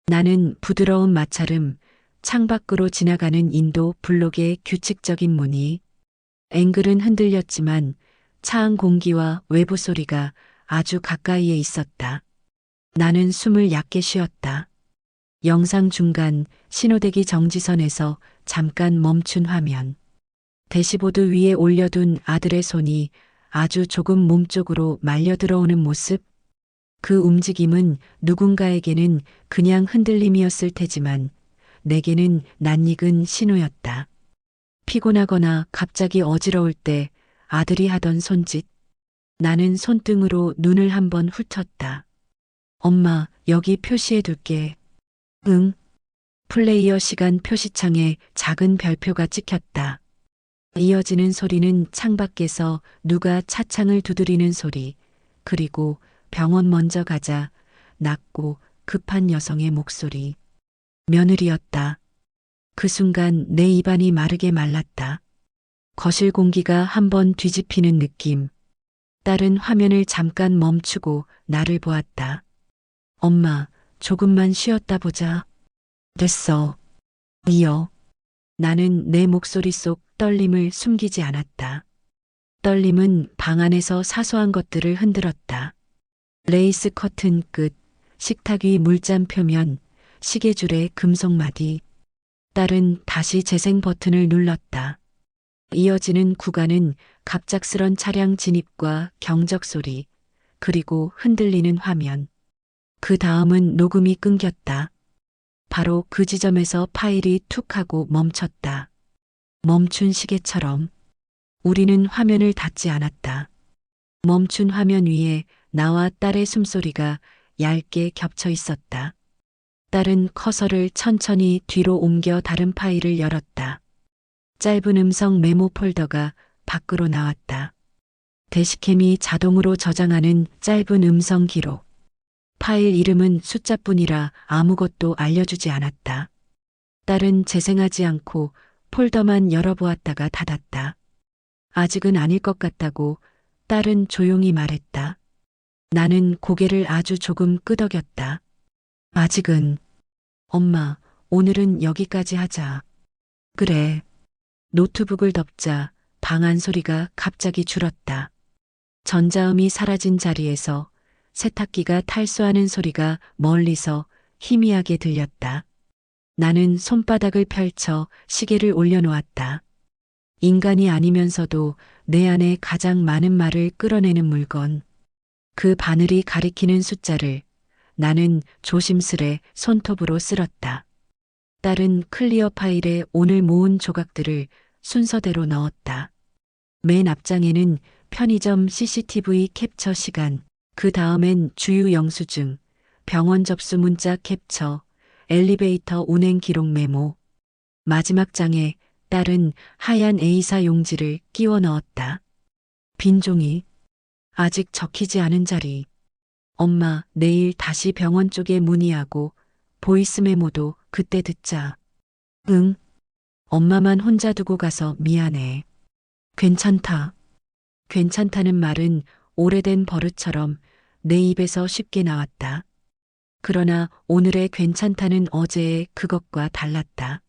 나는 부드러운 마찰음, 창밖으로 지나가는 인도 블록의 규칙적인 무늬, 앵글은 흔들렸지만 차안 공기와 외부 소리가 아주 가까이에 있었다. 나는 숨을 얕게 쉬었다. 영상 중간 신호대기 정지선에서 잠깐 멈춘 화면. 대시보드 위에 올려둔 아들의 손이 아주 조금 몸쪽으로 말려 들어오는 모습. 그 움직임은 누군가에게는 그냥 흔들림이었을 테지만 내게는 낯익은 신호였다. 피곤하거나 갑자기 어지러울 때 아들이 하던 손짓. 나는 손등으로 눈을 한번 훑었다. 엄마, 여기 표시해 둘게. 응. 플레이어 시간 표시창에 작은 별표가 찍혔다. 이어지는 소리는 창밖에서 누가 차창을 두드리는 소리, 그리고 병원 먼저 가자, 낮고 급한 여성의 목소리. 며느리였다. 그 순간 내 입안이 마르게 말랐다. 거실 공기가 한번 뒤집히는 느낌. 딸은 화면을 잠깐 멈추고 나를 보았다. 엄마, 조금만 쉬었다 보자. 됐어. 이어. 나는 내 목소리 속 떨림을 숨기지 않았다. 떨림은 방 안에서 사소한 것들을 흔들었다. 레이스 커튼 끝, 식탁 위 물잔 표면, 시계줄의 금속마디. 딸은 다시 재생 버튼을 눌렀다. 이어지는 구간은 갑작스런 차량 진입과 경적 소리, 그리고 흔들리는 화면. 그 다음은 녹음이 끊겼다. 바로 그 지점에서 파일이 툭 하고 멈췄다. 멈춘 시계처럼. 우리는 화면을 닫지 않았다. 멈춘 화면 위에 나와 딸의 숨소리가 얇게 겹쳐 있었다. 딸은 커서를 천천히 뒤로 옮겨 다른 파일을 열었다. 짧은 음성 메모 폴더가 밖으로 나왔다. 대시캠이 자동으로 저장하는 짧은 음성 기록. 파일 이름은 숫자뿐이라 아무것도 알려주지 않았다. 딸은 재생하지 않고 폴더만 열어보았다가 닫았다. 아직은 아닐 것 같다고 딸은 조용히 말했다. 나는 고개를 아주 조금 끄덕였다. 아직은. 엄마, 오늘은 여기까지 하자. 그래. 노트북을 덮자 방 안 소리가 갑자기 줄었다. 전자음이 사라진 자리에서 세탁기가 탈수하는 소리가 멀리서 희미하게 들렸다. 나는 손바닥을 펼쳐 시계를 올려놓았다. 인간이 아니면서도 내 안에 가장 많은 말을 끌어내는 물건. 그 바늘이 가리키는 숫자를 나는 조심스레 손톱으로 쓸었다. 딸은 클리어 파일에 오늘 모은 조각들을 순서대로 넣었다. 맨 앞장에는 편의점 CCTV 캡처 시간, 그 다음엔 주유 영수증, 병원 접수 문자 캡처, 엘리베이터 운행 기록 메모. 마지막 장에 딸은 하얀 A사 용지를 끼워 넣었다. 빈 종이. 아직 적히지 않은 자리. 엄마, 내일 다시 병원 쪽에 문의하고 보이스 메모도 그때 듣자. 응. 엄마만 혼자 두고 가서 미안해. 괜찮다. 괜찮다는 말은 오래된 버릇처럼 내 입에서 쉽게 나왔다. 그러나 오늘의 괜찮다는 어제의 그것과 달랐다.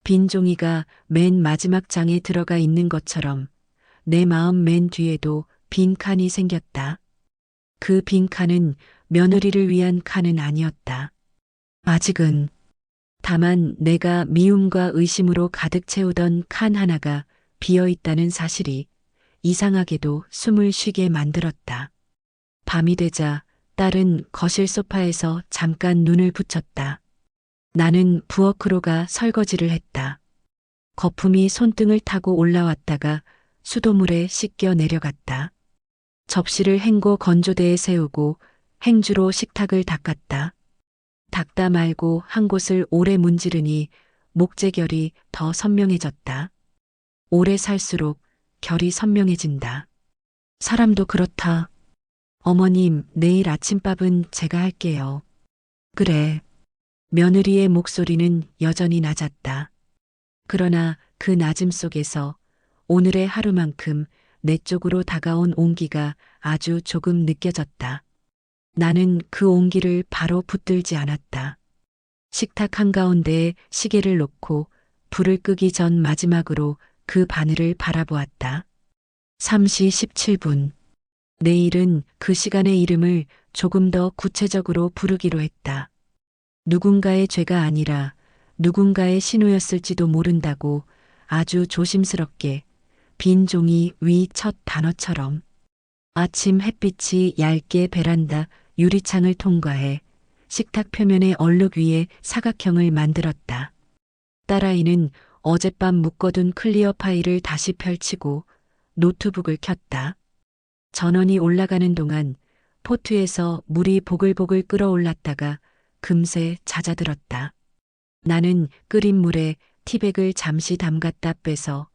빈 종이가 맨 마지막 장에 들어가 있는 것처럼 내 마음 맨 뒤에도 빈 칸이 생겼다. 그 빈 칸은 며느리를 위한 칸은 아니었다. 아직은. 다만 내가 미움과 의심으로 가득 채우던 칸 하나가 비어 있다는 사실이 이상하게도 숨을 쉬게 만들었다. 밤이 되자 딸은 거실 소파에서 잠깐 눈을 붙였다. 나는 부엌으로 가 설거지를 했다. 거품이 손등을 타고 올라왔다가 수도물에 씻겨 내려갔다. 접시를 헹궈 건조대에 세우고 행주로 식탁을 닦았다. 닦다 말고 한 곳을 오래 문지르니 목재결이 더 선명해졌다. 오래 살수록 결이 선명해진다. 사람도 그렇다. 어머님, 내일 아침밥은 제가 할게요. 그래. 며느리의 목소리는 여전히 낮았다. 그러나 그 낮음 속에서 오늘의 하루만큼 내 쪽으로 다가온 온기가 아주 조금 느껴졌다. 나는 그 온기를 바로 붙들지 않았다. 식탁 한가운데에 시계를 놓고 불을 끄기 전 마지막으로 그 바늘을 바라보았다. 3시 17분. 내일은 그 시간의 이름을 조금 더 구체적으로 부르기로 했다. 누군가의 죄가 아니라 누군가의 신호였을지도 모른다고 아주 조심스럽게 빈 종이 위 첫 단어처럼. 아침 햇빛이 얇게 베란다 유리창을 통과해 식탁 표면의 얼룩 위에 사각형을 만들었다. 딸아이는 어젯밤 묶어둔 클리어 파일을 다시 펼치고 노트북을 켰다. 전원이 올라가는 동안 포트에서 물이 보글보글 끓어올랐다가 금세 잦아들었다. 나는 끓인 물에 티백을 잠시 담갔다 빼서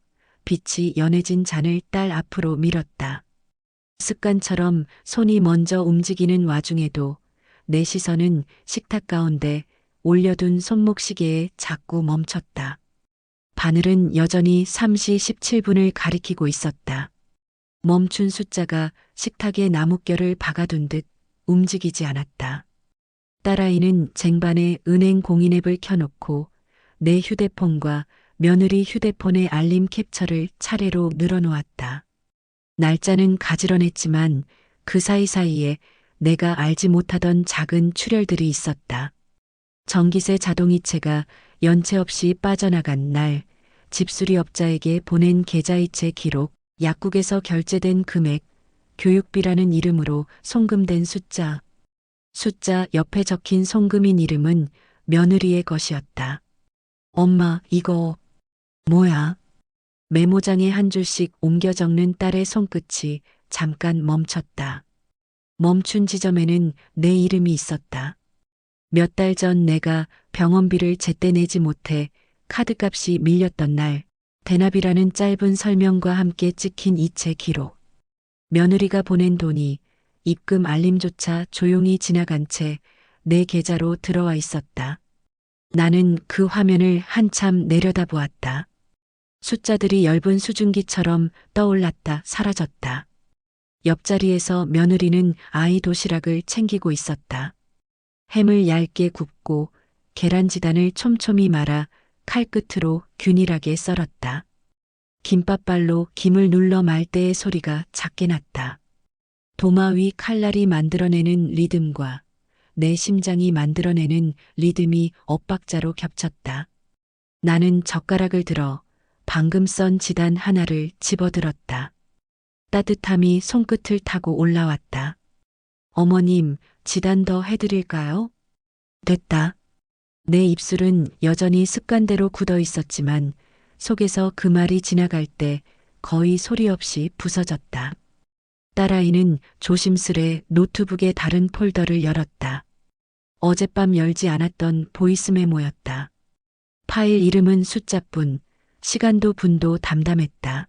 빛이 연해진 잔을 딸 앞으로 밀었다. 습관처럼 손이 먼저 움직이는 와중에도 내 시선은 식탁 가운데 올려둔 손목시계에 자꾸 멈췄다. 바늘은 여전히 3시 17분을 가리키고 있었다. 멈춘 숫자가 식탁에 나뭇결을 박아둔 듯 움직이지 않았다. 딸아이는 쟁반에 은행 공인앱을 켜놓고 내 휴대폰과 며느리 휴대폰의 알림 캡처를 차례로 늘어놓았다. 날짜는 가지런했지만 그 사이사이에 내가 알지 못하던 작은 출혈들이 있었다. 전기세 자동이체가 연체 없이 빠져나간 날, 집수리업자에게 보낸 계좌이체 기록, 약국에서 결제된 금액, 교육비라는 이름으로 송금된 숫자. 숫자 옆에 적힌 송금인 이름은 며느리의 것이었다. 엄마, 이거 뭐야? 메모장에 한 줄씩 옮겨 적는 딸의 손끝이 잠깐 멈췄다. 멈춘 지점에는 내 이름이 있었다. 몇 달 전 내가 병원비를 제때 내지 못해 카드값이 밀렸던 날, 대납이라는 짧은 설명과 함께 찍힌 이체 기록. 며느리가 보낸 돈이 입금 알림조차 조용히 지나간 채 내 계좌로 들어와 있었다. 나는 그 화면을 한참 내려다보았다. 숫자들이 엷은 수증기처럼 떠올랐다 사라졌다. 옆자리에서 며느리는 아이 도시락을 챙기고 있었다. 햄을 얇게 굽고 계란지단을 촘촘히 말아 칼끝으로 균일하게 썰었다. 김밥발로 김을 눌러 말 때의 소리가 작게 났다. 도마 위 칼날이 만들어내는 리듬과 내 심장이 만들어내는 리듬이 엇박자로 겹쳤다. 나는 젓가락을 들어 방금 썬 지단 하나를 집어들었다. 따뜻함이 손끝을 타고 올라왔다. 어머님, 지단 더 해드릴까요? 됐다. 내 입술은 여전히 습관대로 굳어 있었지만 속에서 그 말이 지나갈 때 거의 소리 없이 부서졌다. 딸아이는 조심스레 노트북의 다른 폴더를 열었다. 어젯밤 열지 않았던 보이스 메모였다. 파일 이름은 숫자뿐, 시간도 분도 담담했다.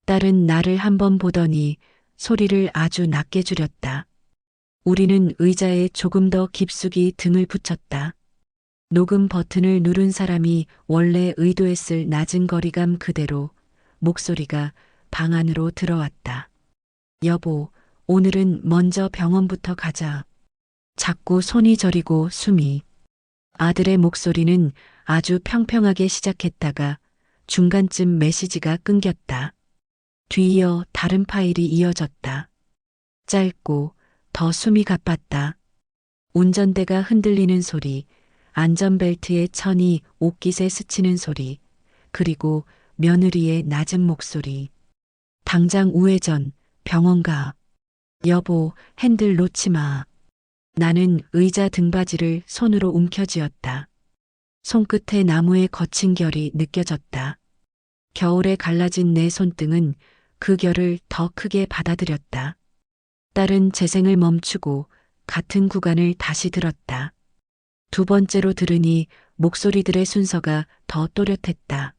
딸은 나를 한번 보더니 소리를 아주 낮게 줄였다. 우리는 의자에 조금 더 깊숙이 등을 붙였다. 녹음 버튼을 누른 사람이 원래 의도했을 낮은 거리감 그대로 목소리가 방 안으로 들어왔다. 여보, 오늘은 먼저 병원부터 가자. 자꾸 손이 저리고 숨이. 아들의 목소리는 아주 평평하게 시작했다가 중간쯤 메시지가 끊겼다. 뒤이어 다른 파일이 이어졌다. 짧고 더 숨이 가빴다. 운전대가 흔들리는 소리, 안전벨트의 천이 옷깃에 스치는 소리, 그리고 며느리의 낮은 목소리. 당장 우회전, 병원 가. 여보, 핸들 놓지 마. 나는 의자 등받이를 손으로 움켜쥐었다. 손끝에 나무의 거친 결이 느껴졌다. 겨울에 갈라진 내 손등은 그 결을 더 크게 받아들였다. 딸은 재생을 멈추고 같은 구간을 다시 들었다. 두 번째로 들으니 목소리들의 순서가 더 또렷했다.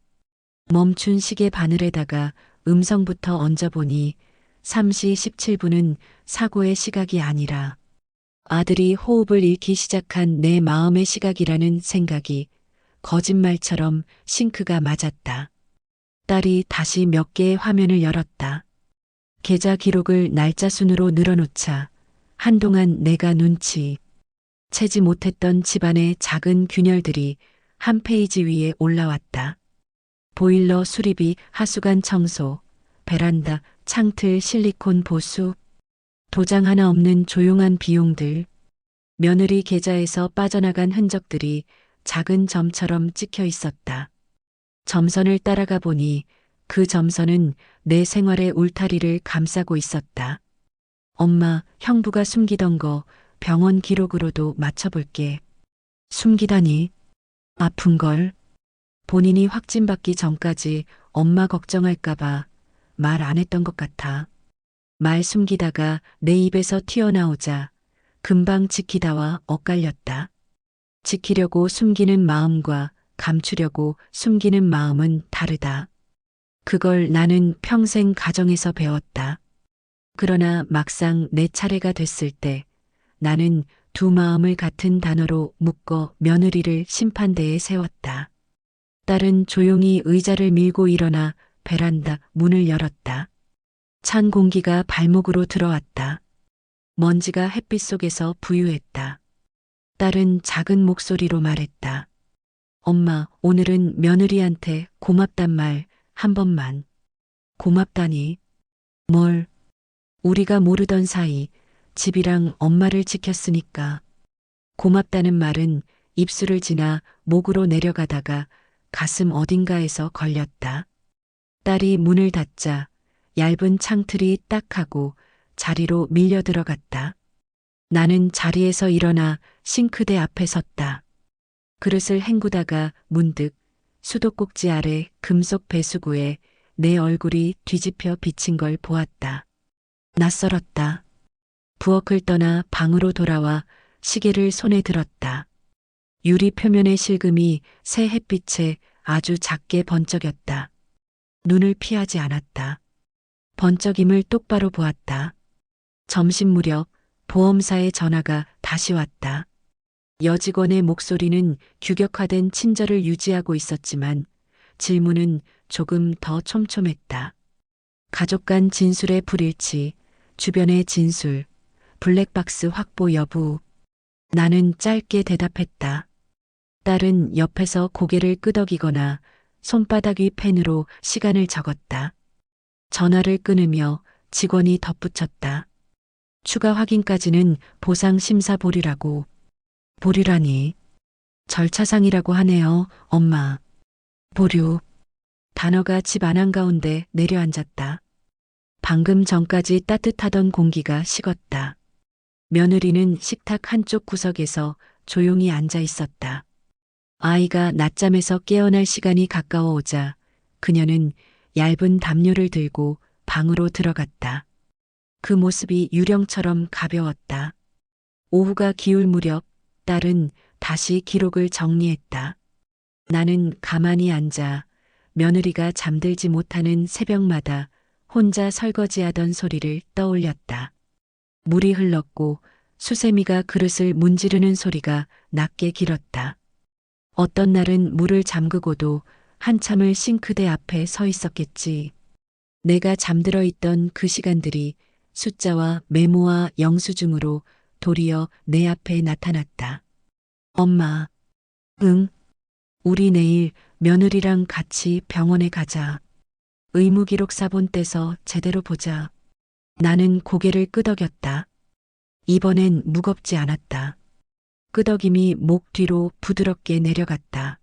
멈춘 시계 바늘에다가 음성부터 얹어보니 3시 17분은 사고의 시각이 아니라 아들이 호흡을 잃기 시작한 내 마음의 시각이라는 생각이 거짓말처럼 싱크가 맞았다. 딸이 다시 몇 개의 화면을 열었다. 계좌 기록을 날짜 순으로 늘어놓자 한동안 내가 눈치 채지 못했던 집안의 작은 균열들이 한 페이지 위에 올라왔다. 보일러 수리비, 하수관 청소, 베란다, 창틀 실리콘 보수, 도장 하나 없는 조용한 비용들, 며느리 계좌에서 빠져나간 흔적들이 작은 점처럼 찍혀 있었다. 점선을 따라가 보니 그 점선은 내 생활의 울타리를 감싸고 있었다. 엄마, 형부가 숨기던 거 병원 기록으로도 맞춰볼게. 숨기다니. 아픈 걸. 본인이 확진받기 전까지 엄마 걱정할까봐 말 안 했던 것 같아. 말 숨기다가 내 입에서 튀어나오자 금방 지키다와 엇갈렸다. 지키려고 숨기는 마음과 감추려고 숨기는 마음은 다르다. 그걸 나는 평생 가정에서 배웠다. 그러나 막상 내 차례가 됐을 때 나는 두 마음을 같은 단어로 묶어 며느리를 심판대에 세웠다. 딸은 조용히 의자를 밀고 일어나 베란다 문을 열었다. 찬 공기가 발목으로 들어왔다. 먼지가 햇빛 속에서 부유했다. 딸은 작은 목소리로 말했다. 엄마, 오늘은 며느리한테 고맙단 말 한 번만. 고맙다니. 뭘? 우리가 모르던 사이 집이랑 엄마를 지켰으니까. 고맙다는 말은 입술을 지나 목으로 내려가다가 가슴 어딘가에서 걸렸다. 딸이 문을 닫자 얇은 창틀이 딱 하고 자리로 밀려 들어갔다. 나는 자리에서 일어나 싱크대 앞에 섰다. 그릇을 헹구다가 문득 수도꼭지 아래 금속 배수구에 내 얼굴이 뒤집혀 비친 걸 보았다. 낯설었다. 부엌을 떠나 방으로 돌아와 시계를 손에 들었다. 유리 표면의 실금이 새 햇빛에 아주 작게 번쩍였다. 눈을 피하지 않았다. 번쩍임을 똑바로 보았다. 점심 무렵 보험사의 전화가 다시 왔다. 여직원의 목소리는 규격화된 친절을 유지하고 있었지만 질문은 조금 더 촘촘했다. 가족 간 진술의 불일치, 주변의 진술, 블랙박스 확보 여부. 나는 짧게 대답했다. 딸은 옆에서 고개를 끄덕이거나 손바닥 위 펜으로 시간을 적었다. 전화를 끊으며 직원이 덧붙였다. 추가 확인까지는 보상 심사 보류라고. 보류라니. 절차상이라고 하네요, 엄마. 보류. 단어가 집 안안 가운데 내려앉았다. 방금 전까지 따뜻하던 공기가 식었다. 며느리는 식탁 한쪽 구석에서 조용히 앉아 있었다. 아이가 낮잠에서 깨어날 시간이 가까워 오자 그녀는 얇은 담요를 들고 방으로 들어갔다. 그 모습이 유령처럼 가벼웠다. 오후가 기울 무렵 딸은 다시 기록을 정리했다. 나는 가만히 앉아 며느리가 잠들지 못하는 새벽마다 혼자 설거지하던 소리를 떠올렸다. 물이 흘렀고 수세미가 그릇을 문지르는 소리가 낮게 길었다. 어떤 날은 물을 잠그고도 한참을 싱크대 앞에 서 있었겠지. 내가 잠들어 있던 그 시간들이 숫자와 메모와 영수증으로 도리어 내 앞에 나타났다. 엄마. 응. 우리 내일 며느리랑 같이 병원에 가자. 의무기록 사본 떼서 제대로 보자. 나는 고개를 끄덕였다. 이번엔 무겁지 않았다. 끄덕임이 목 뒤로 부드럽게 내려갔다.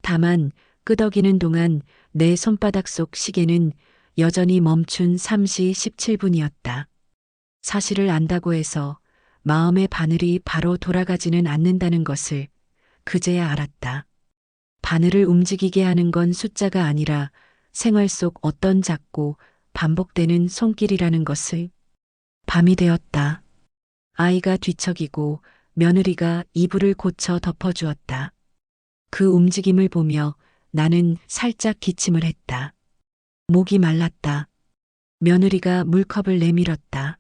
다만 끄덕이는 동안 내 손바닥 속 시계는 여전히 멈춘 3시 17분이었다. 사실을 안다고 해서 마음의 바늘이 바로 돌아가지는 않는다는 것을 그제야 알았다. 바늘을 움직이게 하는 건 숫자가 아니라 생활 속 어떤 작고 반복되는 손길이라는 것을. 밤이 되었다. 아이가 뒤척이고 며느리가 이불을 고쳐 덮어주었다. 그 움직임을 보며 나는 살짝 기침을 했다. 목이 말랐다. 며느리가 물컵을 내밀었다.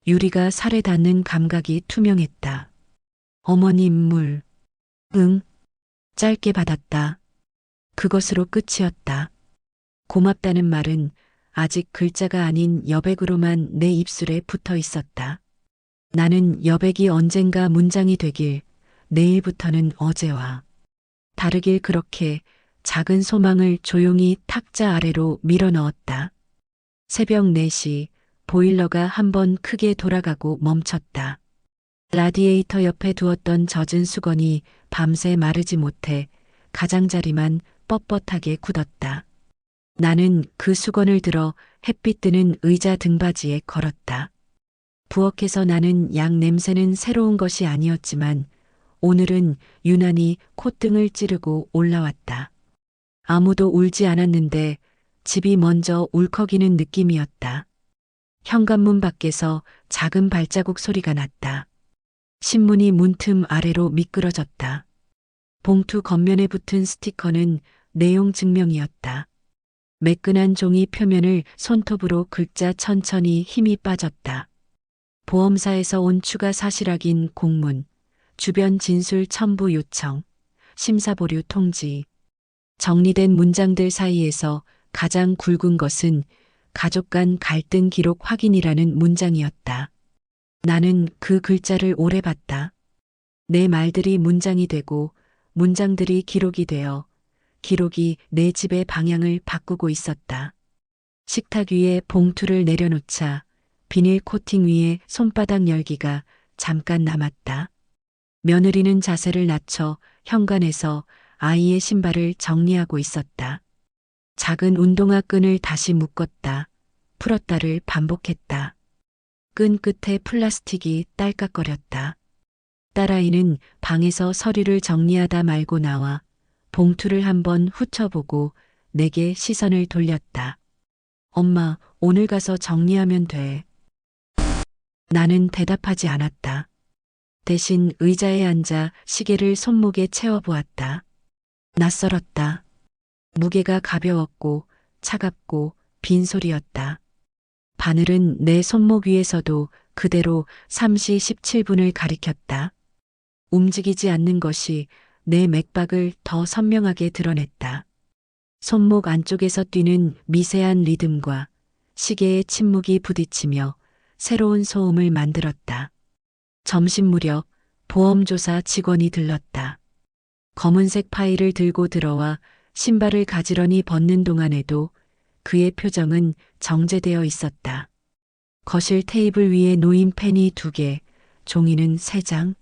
유리가 살에 닿는 감각이 투명했다. 어머님 물. 응. 짧게 받았다. 그것으로 끝이었다. 고맙다는 말은 아직 글자가 아닌 여백으로만 내 입술에 붙어 있었다. 나는 여백이 언젠가 문장이 되길, 내일부터는 어제와 다르길 그렇게 작은 소망을 조용히 탁자 아래로 밀어 넣었다. 새벽 4시 보일러가 한번 크게 돌아가고 멈췄다. 라디에이터 옆에 두었던 젖은 수건이 밤새 마르지 못해 가장자리만 뻣뻣하게 굳었다. 나는 그 수건을 들어 햇빛 드는 의자 등받이에 걸었다. 부엌에서 나는 양 냄새는 새로운 것이 아니었지만 오늘은 유난히 콧등을 찌르고 올라왔다. 아무도 울지 않았는데 집이 먼저 울컥이는 느낌이었다. 현관문 밖에서 작은 발자국 소리가 났다. 신문이 문틈 아래로 미끄러졌다. 봉투 겉면에 붙은 스티커는 내용 증명이었다. 매끈한 종이 표면을 손톱으로 긁자 천천히 힘이 빠졌다. 보험사에서 온 추가 사실 확인 공문, 주변 진술 첨부 요청, 심사 보류 통지. 정리된 문장들 사이에서 가장 굵은 것은 가족 간 갈등 기록 확인이라는 문장이었다. 나는 그 글자를 오래 봤다. 내 말들이 문장이 되고 문장들이 기록이 되어 기록이 내 집의 방향을 바꾸고 있었다. 식탁 위에 봉투를 내려놓자 비닐 코팅 위에 손바닥 열기가 잠깐 남았다. 며느리는 자세를 낮춰 현관에서 아이의 신발을 정리하고 있었다. 작은 운동화 끈을 다시 묶었다. 풀었다를 반복했다. 끈 끝에 플라스틱이 딸깍거렸다. 딸아이는 방에서 서류를 정리하다 말고 나와 봉투를 한번 훑어보고 내게 시선을 돌렸다. 엄마, 오늘 가서 정리하면 돼. 나는 대답하지 않았다. 대신 의자에 앉아 시계를 손목에 채워보았다. 낯설었다. 무게가 가벼웠고 차갑고 빈소리였다. 바늘은 내 손목 위에서도 그대로 3시 17분을 가리켰다. 움직이지 않는 것이 내 맥박을 더 선명하게 드러냈다. 손목 안쪽에서 뛰는 미세한 리듬과 시계의 침묵이 부딪히며 새로운 소음을 만들었다. 점심 무렵 보험조사 직원이 들렀다. 검은색 파일을 들고 들어와 신발을 가지런히 벗는 동안에도 그의 표정은 정제되어 있었다. 거실 테이블 위에 놓인 펜이 2개, 종이는 3장.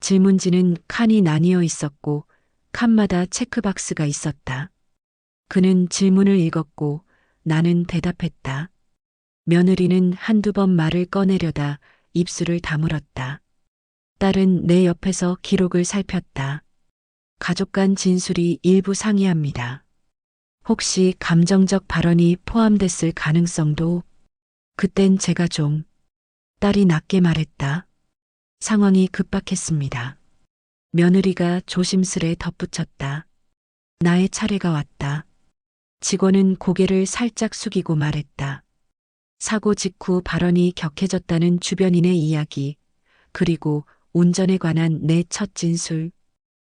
질문지는 칸이 나뉘어 있었고 칸마다 체크박스가 있었다. 그는 질문을 읽었고 나는 대답했다. 며느리는 한두 번 말을 꺼내려다 입술을 다물었다. 딸은 내 옆에서 기록을 살폈다. 가족 간 진술이 일부 상이합니다. 혹시 감정적 발언이 포함됐을 가능성도. 그땐 제가 좀. 딸이 낮게 말했다. 상황이 급박했습니다. 며느리가 조심스레 덧붙였다. 나의 차례가 왔다. 직원은 고개를 살짝 숙이고 말했다. 사고 직후 발언이 격해졌다는 주변인의 이야기, 그리고 운전에 관한 내 첫 진술.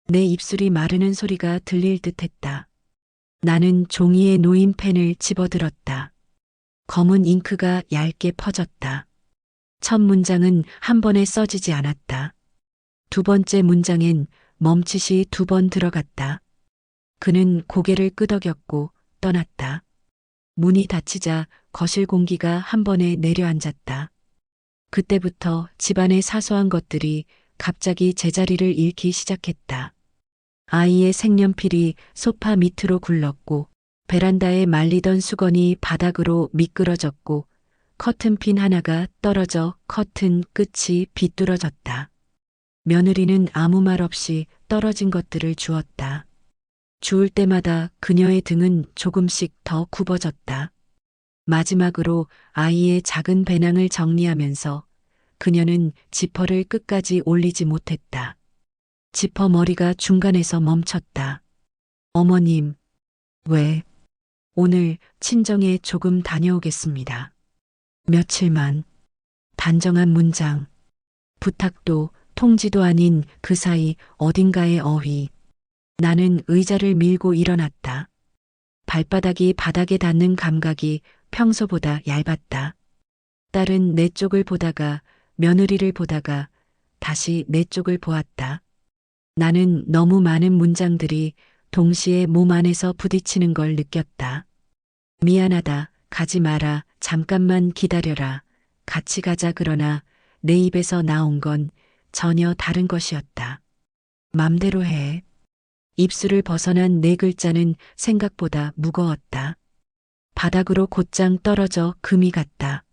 내 입술이 마르는 소리가 들릴 듯했다. 나는 종이에 놓인 펜을 집어들었다. 검은 잉크가 얇게 퍼졌다. 첫 문장은 한 번에 써지지 않았다. 2번째 문장엔 멈칫이 2번 들어갔다. 그는 고개를 끄덕였고 떠났다. 문이 닫히자 거실 공기가 한 번에 내려앉았다. 그때부터 집안의 사소한 것들이 갑자기 제자리를 잃기 시작했다. 아이의 색연필이 소파 밑으로 굴렀고 베란다에 말리던 수건이 바닥으로 미끄러졌고 커튼핀 하나가 떨어져 커튼 끝이 비뚤어졌다. 며느리는 아무 말 없이 떨어진 것들을 주웠다. 주울 때마다 그녀의 등은 조금씩 더 굽어졌다. 마지막으로 아이의 작은 배낭을 정리하면서 그녀는 지퍼를 끝까지 올리지 못했다. 지퍼 머리가 중간에서 멈췄다. 어머님, 왜? 오늘 친정에 조금 다녀오겠습니다. 며칠만. 단정한 문장. 부탁도 통지도 아닌 그 사이 어딘가의 어휘. 나는 의자를 밀고 일어났다. 발바닥이 바닥에 닿는 감각이 평소보다 얇았다. 딸은 내 쪽을 보다가 며느리를 보다가 다시 내 쪽을 보았다. 나는 너무 많은 문장들이 동시에 몸 안에서 부딪히는 걸 느꼈다. 미안하다, 가지 마라, 잠깐만 기다려라, 같이 가자. 그러나 내 입에서 나온 건 전혀 다른 것이었다. 맘대로 해. 입술을 벗어난 네 글자는 생각보다 무거웠다. 바닥으로 곧장 떨어져 금이 갔다.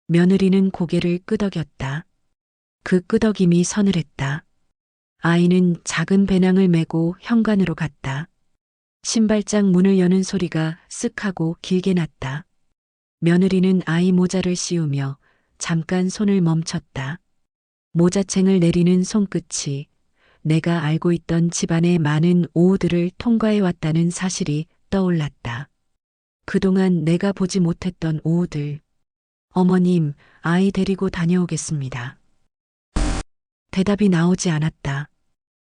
며느리는 고개를 끄덕였다. 그 끄덕임이 서늘했다. 아이는 작은 배낭을 메고 현관으로 갔다. 신발장 문을 여는 소리가 쓱 하고 길게 났다. 며느리는 아이 모자를 씌우며 잠깐 손을 멈췄다. 모자챙을 내리는 손끝이 내가 알고 있던 집안의 많은 오후들을 통과해 왔다는 사실이 떠올랐다. 그동안 내가 보지 못했던 오후들. 어머님, 아이 데리고 다녀오겠습니다. 대답이 나오지 않았다.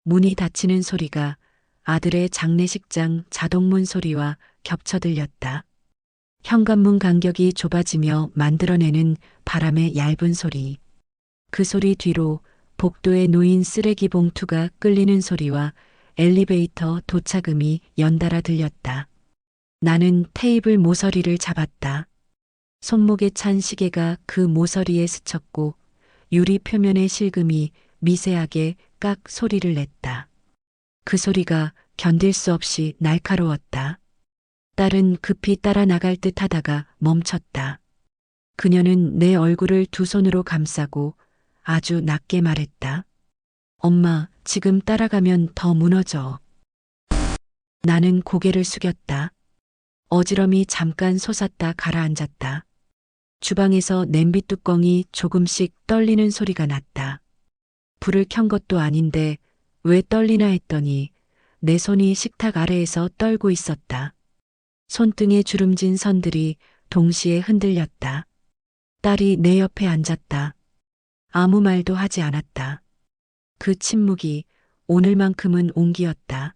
문이 닫히는 소리가 아들의 장례식장 자동문 소리와 겹쳐 들렸다. 현관문 간격이 좁아지며 만들어내는 바람의 얇은 소리. 그 소리 뒤로 복도에 놓인 쓰레기 봉투가 끌리는 소리와 엘리베이터 도착음이 연달아 들렸다. 나는 테이블 모서리를 잡았다. 손목에 찬 시계가 그 모서리에 스쳤고 유리 표면의 실금이 미세하게 깍 소리를 냈다. 그 소리가 견딜 수 없이 날카로웠다. 딸은 급히 따라 나갈 듯 하다가 멈췄다. 그녀는 내 얼굴을 두 손으로 감싸고 아주 낮게 말했다. 엄마, 지금 따라가면 더 무너져. 나는 고개를 숙였다. 어지럼이 잠깐 솟았다 가라앉았다. 주방에서 냄비 뚜껑이 조금씩 떨리는 소리가 났다. 불을 켠 것도 아닌데 왜 떨리나 했더니 내 손이 식탁 아래에서 떨고 있었다. 손등에 주름진 선들이 동시에 흔들렸다. 딸이 내 옆에 앉았다. 아무 말도 하지 않았다. 그 침묵이 오늘만큼은 온기였다.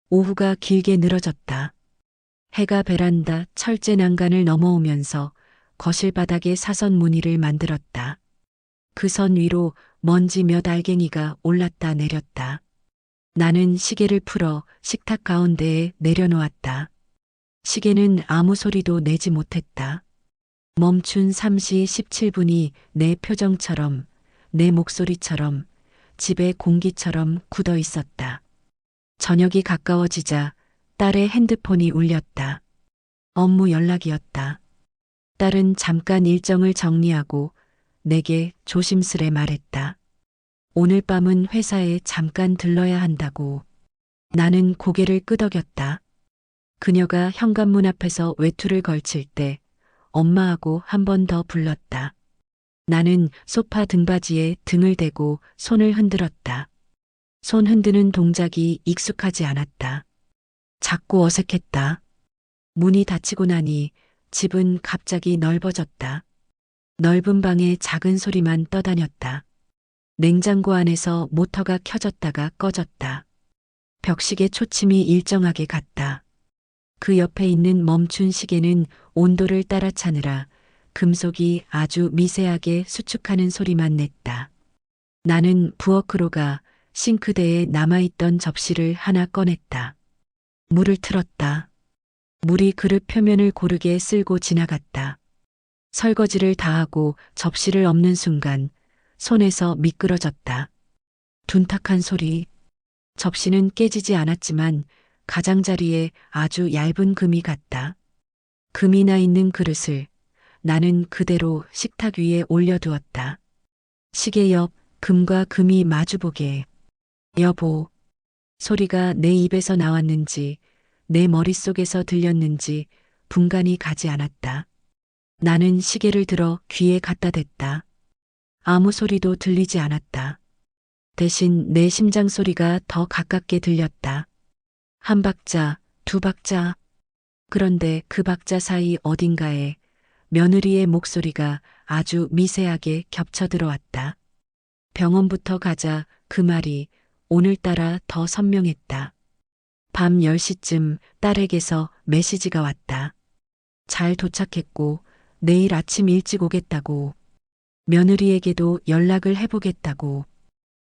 오후가 길게 늘어졌다. 해가 베란다 철제 난간을 넘어오면서 거실 바닥에 사선 무늬를 만들었다. 그 선 위로 먼지 몇 알갱이가 올랐다 내렸다. 나는 시계를 풀어 식탁 가운데에 내려놓았다. 시계는 아무 소리도 내지 못했다. 멈춘 3시 17분이 내 표정처럼, 내 목소리처럼, 집의 공기처럼 굳어 있었다. 저녁이 가까워지자 딸의 핸드폰이 울렸다. 업무 연락이었다. 딸은 잠깐 일정을 정리하고 내게 조심스레 말했다. 오늘 밤은 회사에 잠깐 들러야 한다고. 나는 고개를 끄덕였다. 그녀가 현관문 앞에서 외투를 걸칠 때 엄마하고 한 번 더 불렀다. 나는 소파 등받이에 등을 대고 손을 흔들었다. 손 흔드는 동작이 익숙하지 않았다. 작고 어색했다. 문이 닫히고 나니 집은 갑자기 넓어졌다. 넓은 방에 작은 소리만 떠다녔다. 냉장고 안에서 모터가 켜졌다가 꺼졌다. 벽시계 초침이 일정하게 갔다. 그 옆에 있는 멈춘 시계는 온도를 따라차느라 금속이 아주 미세하게 수축하는 소리만 냈다. 나는 부엌으로 가 싱크대에 남아있던 접시를 하나 꺼냈다. 물을 틀었다. 물이 그릇 표면을 고르게 쓸고 지나갔다. 설거지를 다하고 접시를 엎는 순간 손에서 미끄러졌다. 둔탁한 소리. 접시는 깨지지 않았지만 가장자리에 아주 얇은 금이 갔다. 금이 나 있는 그릇을 나는 그대로 식탁 위에 올려두었다. 시계 옆 금과 금이 마주보게. 여보. 소리가 내 입에서 나왔는지 내 머릿속에서 들렸는지 분간이 가지 않았다. 나는 시계를 들어 귀에 갖다 댔다. 아무 소리도 들리지 않았다. 대신 내 심장 소리가 더 가깝게 들렸다. 한 박자, 두 박자. 그런데 그 박자 사이 어딘가에 며느리의 목소리가 아주 미세하게 겹쳐 들어왔다. 병원부터 가자 그 말이 오늘따라 더 선명했다. 밤 10시쯤 딸에게서 메시지가 왔다. 잘 도착했고 내일 아침 일찍 오겠다고. 며느리에게도 연락을 해보겠다고.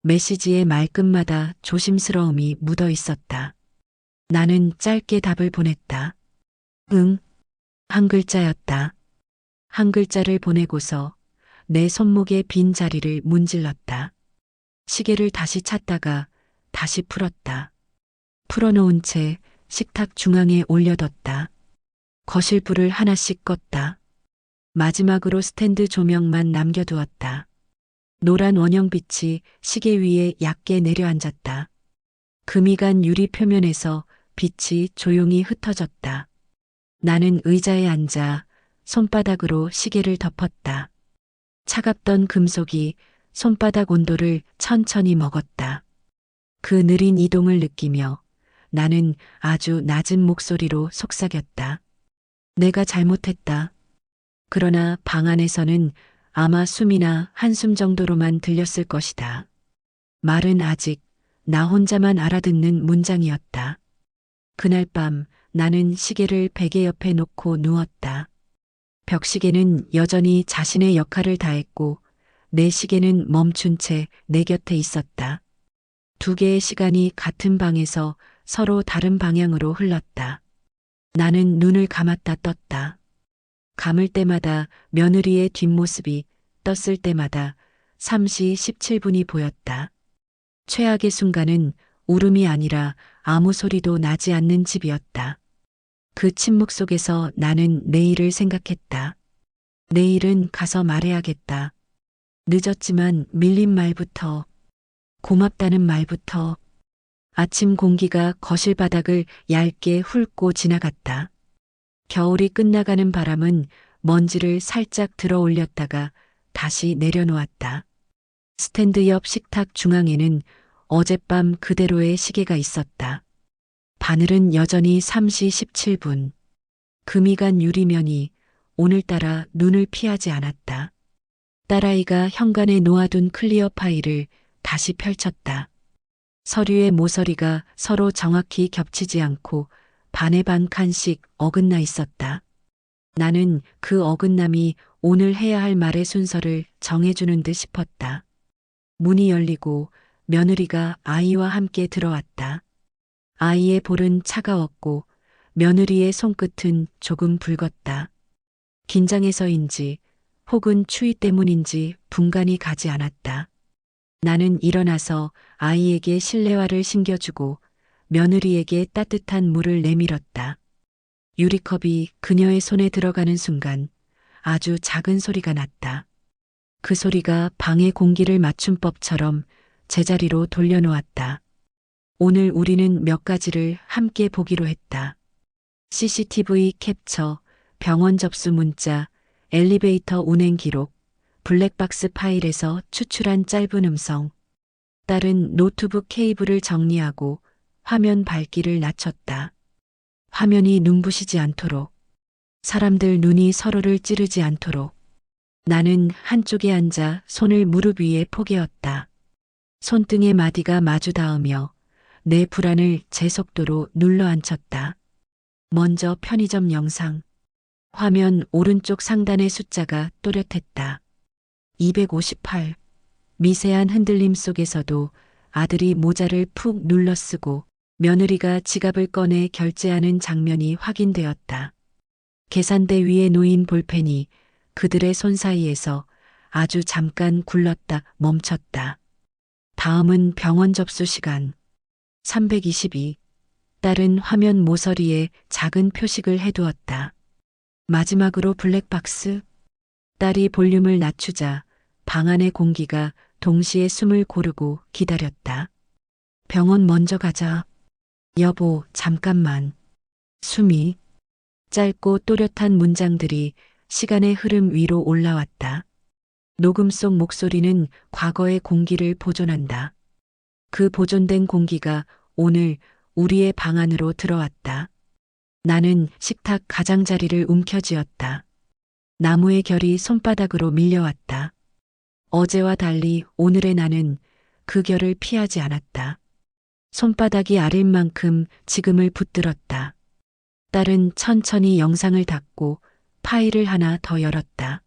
메시지의 말끝마다 조심스러움이 묻어 있었다. 나는 짧게 답을 보냈다. 응. 한 글자였다. 한 글자를 보내고서 내 손목의 빈 자리를 문질렀다. 시계를 다시 찾다가 다시 풀었다. 풀어놓은 채 식탁 중앙에 올려뒀다. 거실 불을 하나씩 껐다. 마지막으로 스탠드 조명만 남겨두었다. 노란 원형빛이 시계 위에 얕게 내려앉았다. 금이 간 유리 표면에서 빛이 조용히 흩어졌다. 나는 의자에 앉아 손바닥으로 시계를 덮었다. 차갑던 금속이 손바닥 온도를 천천히 먹었다. 그 느린 이동을 느끼며 나는 아주 낮은 목소리로 속삭였다. 내가 잘못했다. 그러나 방 안에서는 아마 숨이나 한숨 정도로만 들렸을 것이다. 말은 아직 나 혼자만 알아듣는 문장이었다. 그날 밤 나는 시계를 베개 옆에 놓고 누웠다. 벽시계는 여전히 자신의 역할을 다했고 내 시계는 멈춘 채 내 곁에 있었다. 두 개의 시간이 같은 방에서 서로 다른 방향으로 흘렀다. 나는 눈을 감았다 떴다. 감을 때마다 며느리의 뒷모습이, 떴을 때마다 3시 17분이 보였다. 최악의 순간은 울음이 아니라 아무 소리도 나지 않는 집이었다. 그 침묵 속에서 나는 내일을 생각했다. 내일은 가서 말해야겠다. 늦었지만 밀린 말부터, 고맙다는 말부터. 아침 공기가 거실 바닥을 얇게 훑고 지나갔다. 겨울이 끝나가는 바람은 먼지를 살짝 들어 올렸다가 다시 내려놓았다. 스탠드 옆 식탁 중앙에는 어젯밤 그대로의 시계가 있었다. 바늘은 여전히 3시 17분. 금이 간 유리면이 오늘따라 눈을 피하지 않았다. 딸아이가 현관에 놓아둔 클리어 파일을 다시 펼쳤다. 서류의 모서리가 서로 정확히 겹치지 않고 반에 반 칸씩 어긋나 있었다. 나는 그 어긋남이 오늘 해야 할 말의 순서를 정해주는 듯 싶었다. 문이 열리고 며느리가 아이와 함께 들어왔다. 아이의 볼은 차가웠고 며느리의 손끝은 조금 붉었다. 긴장해서인지 혹은 추위 때문인지 분간이 가지 않았다. 나는 일어나서 아이에게 실내화를 신겨주고 며느리에게 따뜻한 물을 내밀었다. 유리컵이 그녀의 손에 들어가는 순간 아주 작은 소리가 났다. 그 소리가 방의 공기를 맞춤법처럼 제자리로 돌려놓았다. 오늘 우리는 몇 가지를 함께 보기로 했다. CCTV 캡처, 병원 접수 문자, 엘리베이터 운행 기록, 블랙박스 파일에서 추출한 짧은 음성. 딸은 노트북 케이블을 정리하고 화면 밝기를 낮췄다. 화면이 눈부시지 않도록, 사람들 눈이 서로를 찌르지 않도록. 나는 한쪽에 앉아 손을 무릎 위에 포개었다. 손등의 마디가 마주 닿으며 내 불안을 제 속도로 눌러 앉혔다. 먼저 편의점 영상. 화면 오른쪽 상단의 숫자가 또렷했다. 258. 미세한 흔들림 속에서도 아들이 모자를 푹 눌러 쓰고 며느리가 지갑을 꺼내 결제하는 장면이 확인되었다. 계산대 위에 놓인 볼펜이 그들의 손 사이에서 아주 잠깐 굴렀다 멈췄다. 다음은 병원 접수 시간. 322. 딸은 화면 모서리에 작은 표식을 해두었다. 마지막으로 블랙박스. 딸이 볼륨을 낮추자 방 안의 공기가 동시에 숨을 고르고 기다렸다. 병원 먼저 가자. 여보, 잠깐만. 숨이. 짧고 또렷한 문장들이 시간의 흐름 위로 올라왔다. 녹음 속 목소리는 과거의 공기를 보존한다. 그 보존된 공기가 오늘 우리의 방 안으로 들어왔다. 나는 식탁 가장자리를 움켜쥐었다. 나무의 결이 손바닥으로 밀려왔다. 어제와 달리 오늘의 나는 그 결을 피하지 않았다. 손바닥이 아릴 만큼 지금을 붙들었다. 딸은 천천히 영상을 닫고 파일을 하나 더 열었다.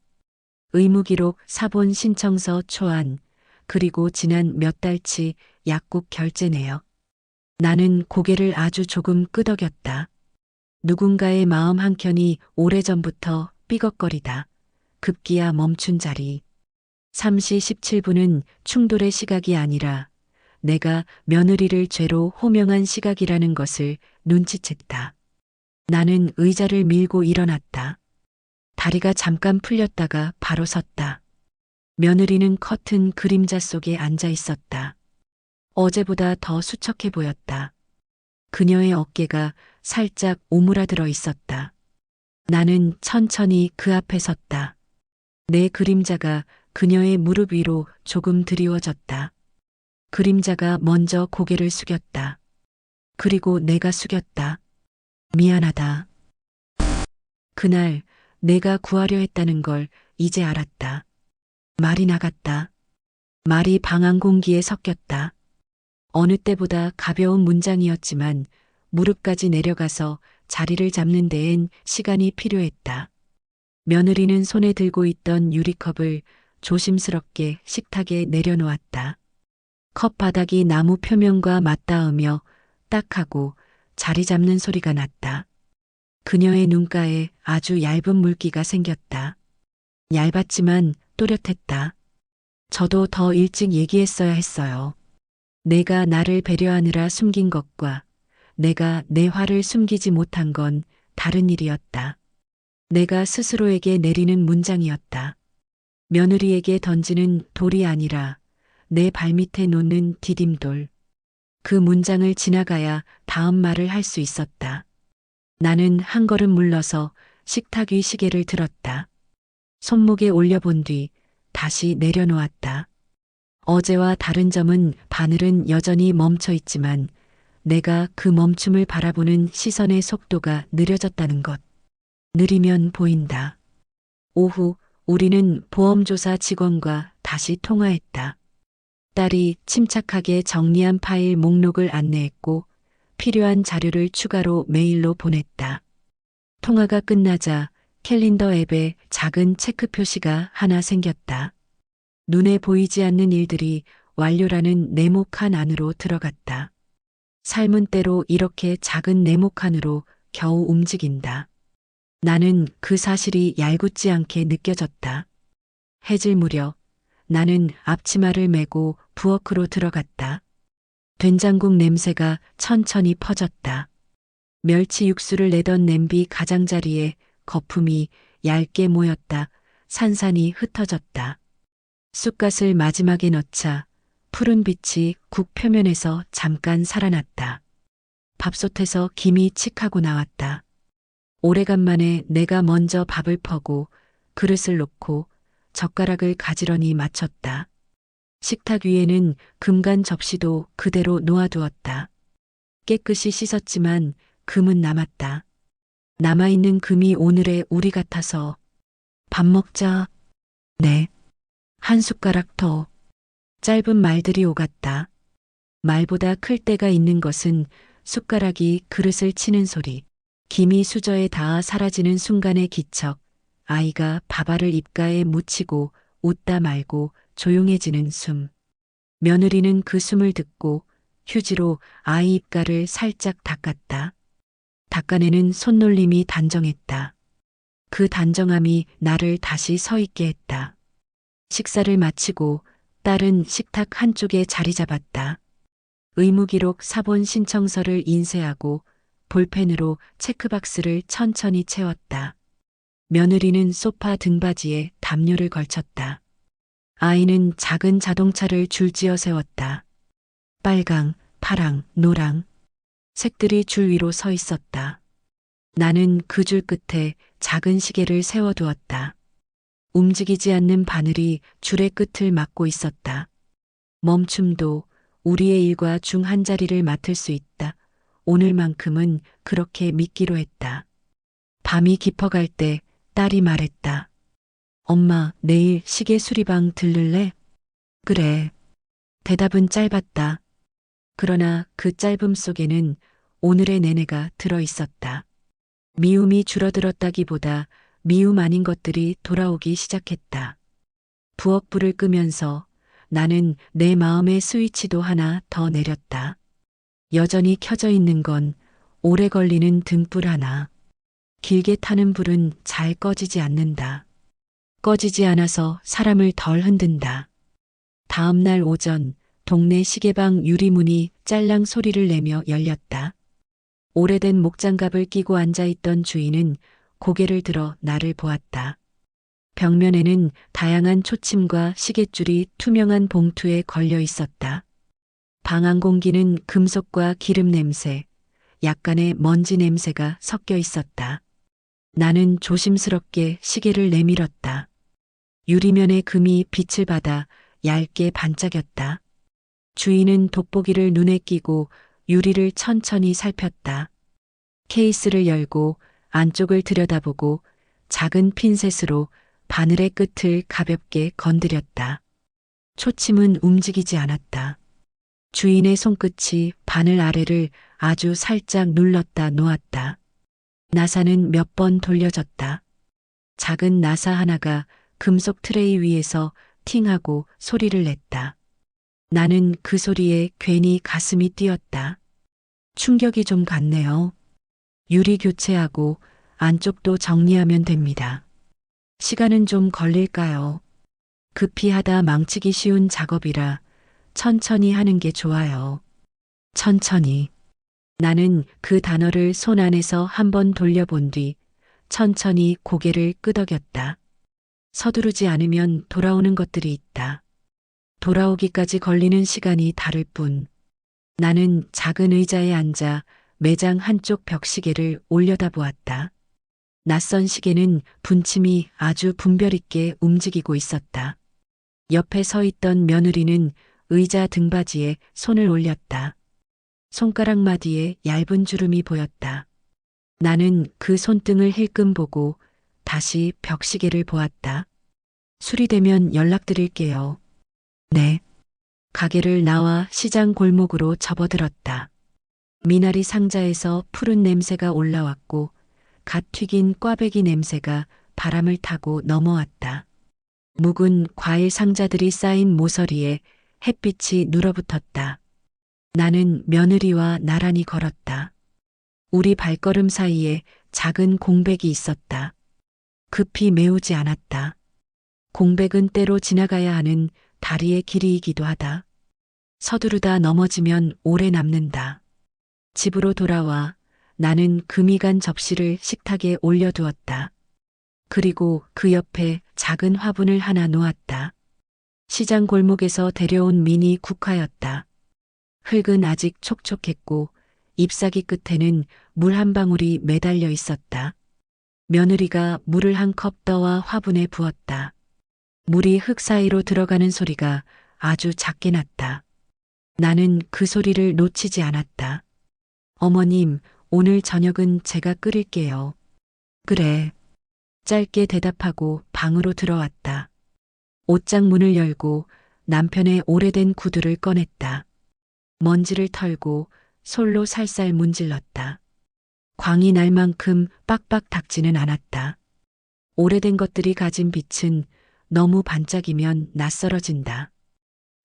의무기록, 사본 신청서 초안, 그리고 지난 몇 달치 약국 결제 내역. 나는 고개를 아주 조금 끄덕였다. 누군가의 마음 한켠이 오래전부터 삐걱거리다. 급기야 멈춘 자리. 3시 17분은 충돌의 시각이 아니라 내가 며느리를 죄로 호명한 시각이라는 것을 눈치챘다. 나는 의자를 밀고 일어났다. 다리가 잠깐 풀렸다가 바로 섰다. 며느리는 커튼 그림자 속에 앉아 있었다. 어제보다 더 수척해 보였다. 그녀의 어깨가 살짝 오므라들어 있었다. 나는 천천히 그 앞에 섰다. 내 그림자가 그녀의 무릎 위로 조금 드리워졌다. 그림자가 먼저 고개를 숙였다. 그리고 내가 숙였다. 미안하다. 그날 내가 구하려 했다는 걸 이제 알았다. 말이 나갔다. 말이 방안 공기에 섞였다. 어느 때보다 가벼운 문장이었지만 무릎까지 내려가서 자리를 잡는 데엔 시간이 필요했다. 며느리는 손에 들고 있던 유리컵을 조심스럽게 식탁에 내려놓았다. 컵 바닥이 나무 표면과 맞닿으며 딱 하고 자리 잡는 소리가 났다. 그녀의 눈가에 아주 얇은 물기가 생겼다. 얇았지만 또렷했다. 저도 더 일찍 얘기했어야 했어요. 내가 나를 배려하느라 숨긴 것과 내가 내 화를 숨기지 못한 건 다른 일이었다. 내가 스스로에게 내리는 문장이었다. 며느리에게 던지는 돌이 아니라 내 발밑에 놓는 디딤돌. 그 문장을 지나가야 다음 말을 할 수 있었다. 나는 한 걸음 물러서 식탁 위 시계를 들었다. 손목에 올려본 뒤 다시 내려놓았다. 어제와 다른 점은 바늘은 여전히 멈춰 있지만 내가 그 멈춤을 바라보는 시선의 속도가 느려졌다는 것. 느리면 보인다. 오후 우리는 보험조사 직원과 다시 통화했다. 딸이 침착하게 정리한 파일 목록을 안내했고 필요한 자료를 추가로 메일로 보냈다. 통화가 끝나자 캘린더 앱에 작은 체크 표시가 하나 생겼다. 눈에 보이지 않는 일들이 완료라는 네모 칸 안으로 들어갔다. 삶은 때로 이렇게 작은 네모 칸으로 겨우 움직인다. 나는 그 사실이 얄궂지 않게 느껴졌다. 해질 무렵 나는 앞치마를 메고 부엌으로 들어갔다. 된장국 냄새가 천천히 퍼졌다. 멸치 육수를 내던 냄비 가장자리에 거품이 얇게 모였다. 산산이 흩어졌다. 쑥갓을 마지막에 넣자 푸른 빛이 국 표면에서 잠깐 살아났다. 밥솥에서 김이 칙하고 나왔다. 오래간만에 내가 먼저 밥을 퍼고 그릇을 놓고 젓가락을 가지런히 맞췄다. 식탁 위에는 금간 접시도 그대로 놓아두었다. 깨끗이 씻었지만 금은 남았다. 남아있는 금이 오늘의 우리 같아서 밥 먹자. 네. 한 숟가락 더. 짧은 말들이 오갔다. 말보다 클 때가 있는 것은 숟가락이 그릇을 치는 소리. 김이 수저에 닿아 사라지는 순간의 기척. 아이가 밥알을 입가에 묻히고 웃다 말고 조용해지는 숨. 며느리는 그 숨을 듣고 휴지로 아이 입가를 살짝 닦았다. 닦아내는 손놀림이 단정했다. 그 단정함이 나를 다시 서 있게 했다. 식사를 마치고 딸은 식탁 한쪽에 자리 잡았다. 의무기록 사본 신청서를 인쇄하고 볼펜으로 체크박스를 천천히 채웠다. 며느리는 소파 등받이에 담요를 걸쳤다. 아이는 작은 자동차를 줄지어 세웠다. 빨강, 파랑, 노랑. 색들이 줄 위로 서 있었다. 나는 그 줄 끝에 작은 시계를 세워두었다. 움직이지 않는 바늘이 줄의 끝을 막고 있었다. 멈춤도 우리의 일과 중 한 자리를 맡을 수 있다. 오늘만큼은 그렇게 믿기로 했다. 밤이 깊어갈 때 딸이 말했다. 엄마, 내일 시계 수리방 들를래? 그래. 대답은 짧았다. 그러나 그 짧음 속에는 오늘의 내내가 들어 있었다. 미움이 줄어들었다기보다 미움 아닌 것들이 돌아오기 시작했다. 부엌 불을 끄면서 나는 내 마음의 스위치도 하나 더 내렸다. 여전히 켜져 있는 건 오래 걸리는 등불 하나. 길게 타는 불은 잘 꺼지지 않는다. 꺼지지 않아서 사람을 덜 흔든다. 다음 날 오전 동네 시계방 유리문이 짤랑 소리를 내며 열렸다. 오래된 목장갑을 끼고 앉아있던 주인은 고개를 들어 나를 보았다. 벽면에는 다양한 초침과 시계줄이 투명한 봉투에 걸려 있었다. 방 안 공기는 금속과 기름 냄새, 약간의 먼지 냄새가 섞여 있었다. 나는 조심스럽게 시계를 내밀었다. 유리면의 금이 빛을 받아 얇게 반짝였다. 주인은 돋보기를 눈에 끼고 유리를 천천히 살폈다. 케이스를 열고 안쪽을 들여다보고 작은 핀셋으로 바늘의 끝을 가볍게 건드렸다. 초침은 움직이지 않았다. 주인의 손끝이 바늘 아래를 아주 살짝 눌렀다 놓았다. 나사는 몇 번 돌려졌다. 작은 나사 하나가 금속 트레이 위에서 팅하고 소리를 냈다. 나는 그 소리에 괜히 가슴이 뛰었다. 충격이 좀 갔네요. 유리 교체하고 안쪽도 정리하면 됩니다. 시간은 좀 걸릴까요? 급히 하다 망치기 쉬운 작업이라 천천히 하는 게 좋아요. 천천히. 나는 그 단어를 손 안에서 한번 돌려본 뒤 천천히 고개를 끄덕였다. 서두르지 않으면 돌아오는 것들이 있다. 돌아오기까지 걸리는 시간이 다를 뿐. 나는 작은 의자에 앉아 매장 한쪽 벽시계를 올려다보았다. 낯선 시계는 분침이 아주 분별 있게 움직이고 있었다. 옆에 서 있던 며느리는 의자 등받이에 손을 올렸다. 손가락 마디에 얇은 주름이 보였다. 나는 그 손등을 힐끔 보고 다시 벽시계를 보았다. 수리되면 연락드릴게요. 네. 가게를 나와 시장 골목으로 접어들었다. 미나리 상자에서 푸른 냄새가 올라왔고 갓 튀긴 꽈배기 냄새가 바람을 타고 넘어왔다. 묵은 과일 상자들이 쌓인 모서리에 햇빛이 눌어붙었다. 나는 며느리와 나란히 걸었다. 우리 발걸음 사이에 작은 공백이 있었다. 급히 메우지 않았다. 공백은 때로 지나가야 하는 다리의 길이이기도 하다. 서두르다 넘어지면 오래 남는다. 집으로 돌아와 나는 금이 간 접시를 식탁에 올려두었다. 그리고 그 옆에 작은 화분을 하나 놓았다. 시장 골목에서 데려온 미니 국화였다. 흙은 아직 촉촉했고 잎사귀 끝에는 물 한 방울이 매달려 있었다. 며느리가 물을 한 컵 떠와 화분에 부었다. 물이 흙 사이로 들어가는 소리가 아주 작게 났다. 나는 그 소리를 놓치지 않았다. 어머님, 오늘 저녁은 제가 끓일게요. 그래. 짧게 대답하고 방으로 들어왔다. 옷장 문을 열고 남편의 오래된 구두를 꺼냈다. 먼지를 털고 솔로 살살 문질렀다. 광이 날 만큼 빡빡 닦지는 않았다. 오래된 것들이 가진 빛은 너무 반짝이면 낯설어진다.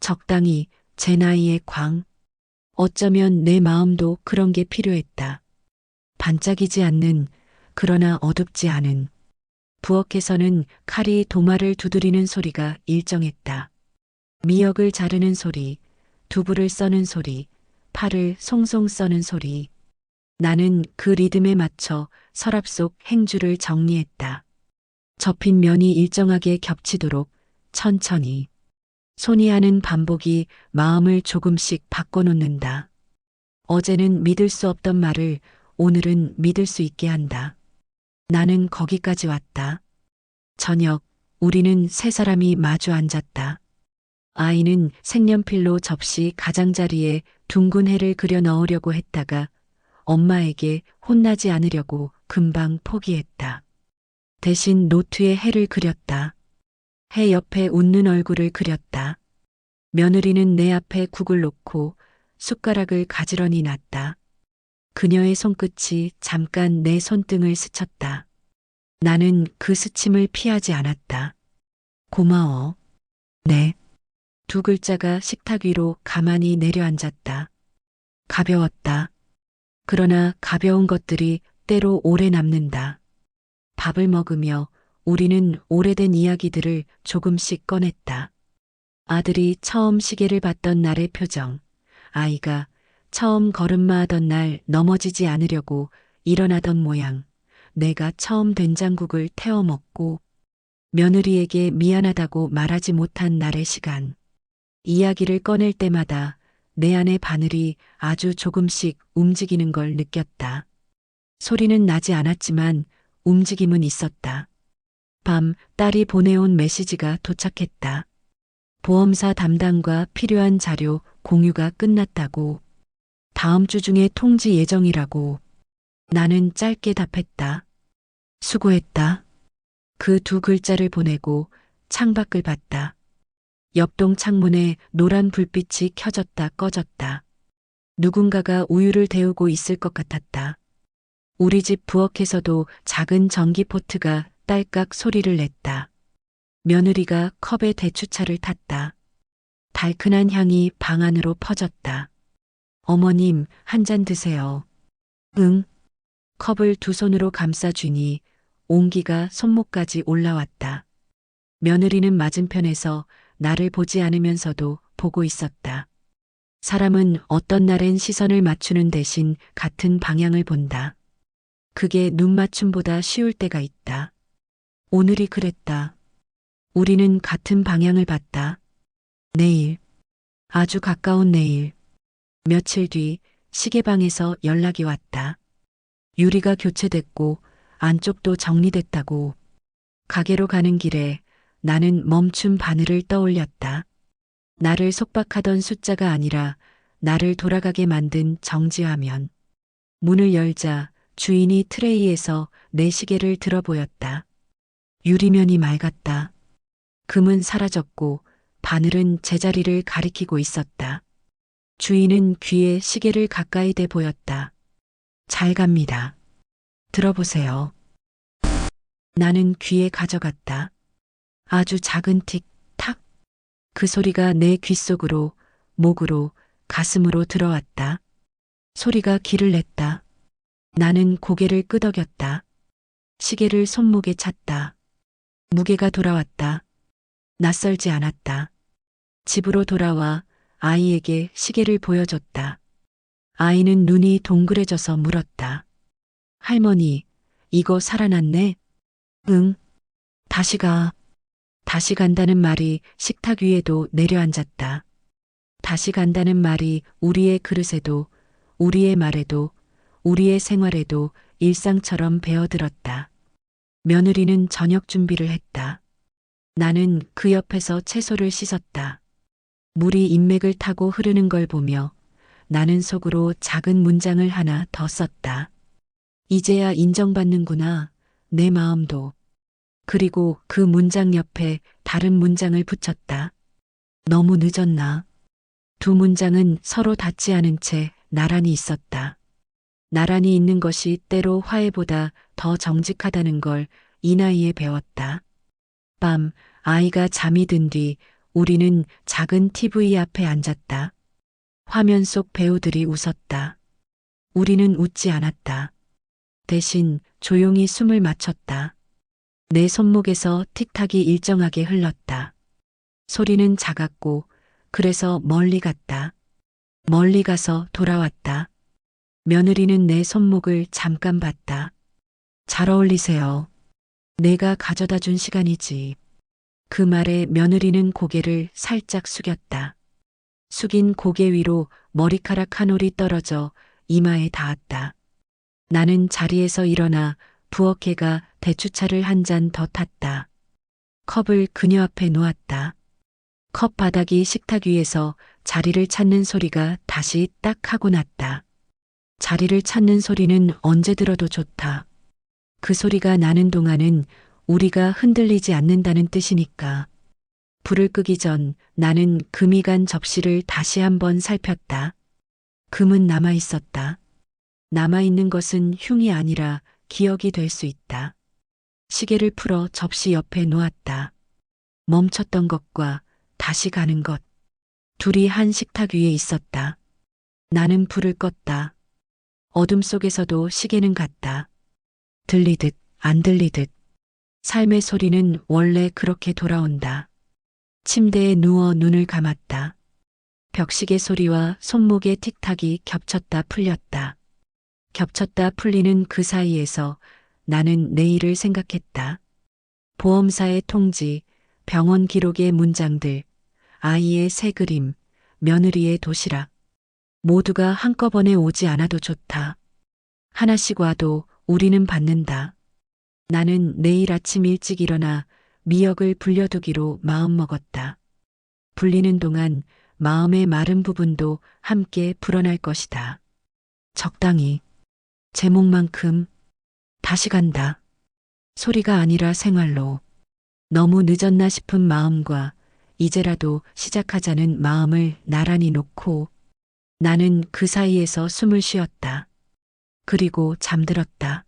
적당히 제 나이의 광. 어쩌면 내 마음도 그런 게 필요했다. 반짝이지 않는, 그러나 어둡지 않은. 부엌에서는 칼이 도마를 두드리는 소리가 일정했다. 미역을 자르는 소리, 두부를 써는 소리, 팔을 송송 써는 소리. 나는 그 리듬에 맞춰 서랍 속 행주를 정리했다. 접힌 면이 일정하게 겹치도록 천천히. 손이 하는 반복이 마음을 조금씩 바꿔놓는다. 어제는 믿을 수 없던 말을 오늘은 믿을 수 있게 한다. 나는 거기까지 왔다. 저녁, 우리는 세 사람이 마주 앉았다. 아이는 색연필로 접시 가장자리에 둥근 해를 그려 넣으려고 했다가 엄마에게 혼나지 않으려고 금방 포기했다. 대신 노트에 해를 그렸다. 해 옆에 웃는 얼굴을 그렸다. 며느리는 내 앞에 국을 놓고 숟가락을 가지런히 놨다. 그녀의 손끝이 잠깐 내 손등을 스쳤다. 나는 그 스침을 피하지 않았다. 고마워. 네. 두 글자가 식탁 위로 가만히 내려앉았다. 가벼웠다. 그러나 가벼운 것들이 때로 오래 남는다. 밥을 먹으며 우리는 오래된 이야기들을 조금씩 꺼냈다. 아들이 처음 시계를 봤던 날의 표정, 아이가 처음 걸음마하던 날 넘어지지 않으려고 일어나던 모양, 내가 처음 된장국을 태워 먹고 며느리에게 미안하다고 말하지 못한 날의 시간. 이야기를 꺼낼 때마다 내 안의 바늘이 아주 조금씩 움직이는 걸 느꼈다. 소리는 나지 않았지만 움직임은 있었다. 밤 딸이 보내온 메시지가 도착했다. 보험사 담당과 필요한 자료 공유가 끝났다고. 다음 주 중에 통지 예정이라고. 나는 짧게 답했다. 수고했다. 그 두 글자를 보내고 창밖을 봤다. 옆동 창문에 노란 불빛이 켜졌다 꺼졌다. 누군가가 우유를 데우고 있을 것 같았다. 우리 집 부엌에서도 작은 전기포트가 딸깍 소리를 냈다. 며느리가 컵에 대추차를 탔다. 달큰한 향이 방 안으로 퍼졌다. 어머님, 한 잔 드세요. 응. 컵을 두 손으로 감싸주니 온기가 손목까지 올라왔다. 며느리는 맞은편에서 나를 보지 않으면서도 보고 있었다. 사람은 어떤 날엔 시선을 맞추는 대신 같은 방향을 본다. 그게 눈 맞춤보다 쉬울 때가 있다. 오늘이 그랬다. 우리는 같은 방향을 봤다. 내일, 아주 가까운 내일. 며칠 뒤 시계방에서 연락이 왔다. 유리가 교체됐고 안쪽도 정리됐다고. 가게로 가는 길에 나는 멈춘 바늘을 떠올렸다. 나를 속박하던 숫자가 아니라 나를 돌아가게 만든 정지화면. 문을 열자 주인이 트레이에서 내 시계를 들어 보였다. 유리면이 맑았다. 금은 사라졌고 바늘은 제자리를 가리키고 있었다. 주인은 귀에 시계를 가까이 대 보였다. 잘 갑니다. 들어보세요. 나는 귀에 가져갔다. 아주 작은 틱, 탁. 그 소리가 내 귓속으로, 목으로, 가슴으로 들어왔다. 소리가 기를 냈다. 나는 고개를 끄덕였다. 시계를 손목에 찼다. 무게가 돌아왔다. 낯설지 않았다. 집으로 돌아와 아이에게 시계를 보여줬다. 아이는 눈이 동그래져서 물었다. 할머니, 이거 살아났네? 응. 다시 가. 다시 간다는 말이 식탁 위에도 내려앉았다. 다시 간다는 말이 우리의 그릇에도, 우리의 말에도, 우리의 생활에도 일상처럼 배어들었다. 며느리는 저녁 준비를 했다. 나는 그 옆에서 채소를 씻었다. 물이 인맥을 타고 흐르는 걸 보며 나는 속으로 작은 문장을 하나 더 썼다. 이제야 인정받는구나, 내 마음도. 그리고 그 문장 옆에 다른 문장을 붙였다. 너무 늦었나? 두 문장은 서로 닿지 않은 채 나란히 있었다. 나란히 있는 것이 때로 화해보다 더 정직하다는 걸 이 나이에 배웠다. 밤 아이가 잠이 든 뒤 우리는 작은 TV 앞에 앉았다. 화면 속 배우들이 웃었다. 우리는 웃지 않았다. 대신 조용히 숨을 맞췄다. 내 손목에서 틱탁이 일정하게 흘렀다. 소리는 작았고 그래서 멀리 갔다. 멀리 가서 돌아왔다. 며느리는 내 손목을 잠깐 봤다. 잘 어울리세요. 내가 가져다 준 시간이지. 그 말에 며느리는 고개를 살짝 숙였다. 숙인 고개 위로 머리카락 한 올이 떨어져 이마에 닿았다. 나는 자리에서 일어나 부엌에가 대추차를 한 잔 더 탔다. 컵을 그녀 앞에 놓았다. 컵 바닥이 식탁 위에서 자리를 찾는 소리가 다시 딱 하고 났다. 자리를 찾는 소리는 언제 들어도 좋다. 그 소리가 나는 동안은 우리가 흔들리지 않는다는 뜻이니까. 불을 끄기 전 나는 금이 간 접시를 다시 한번 살폈다. 금은 남아 있었다. 남아 있는 것은 흉이 아니라 기억이 될 수 있다. 시계를 풀어 접시 옆에 놓았다. 멈췄던 것과 다시 가는 것. 둘이 한 식탁 위에 있었다. 나는 불을 껐다. 어둠 속에서도 시계는 갔다. 들리듯 안 들리듯. 삶의 소리는 원래 그렇게 돌아온다. 침대에 누워 눈을 감았다. 벽시계 소리와 손목의 틱탁이 겹쳤다 풀렸다. 겹쳤다 풀리는 그 사이에서 나는 내일을 생각했다. 보험사의 통지, 병원 기록의 문장들, 아이의 새 그림, 며느리의 도시락. 모두가 한꺼번에 오지 않아도 좋다. 하나씩 와도 우리는 받는다. 나는 내일 아침 일찍 일어나 미역을 불려두기로 마음먹었다. 불리는 동안 마음의 마른 부분도 함께 불어날 것이다. 적당히, 제목만큼, 다시 간다. 소리가 아니라 생활로. 너무 늦었나 싶은 마음과 이제라도 시작하자는 마음을 나란히 놓고 나는 그 사이에서 숨을 쉬었다. 그리고 잠들었다.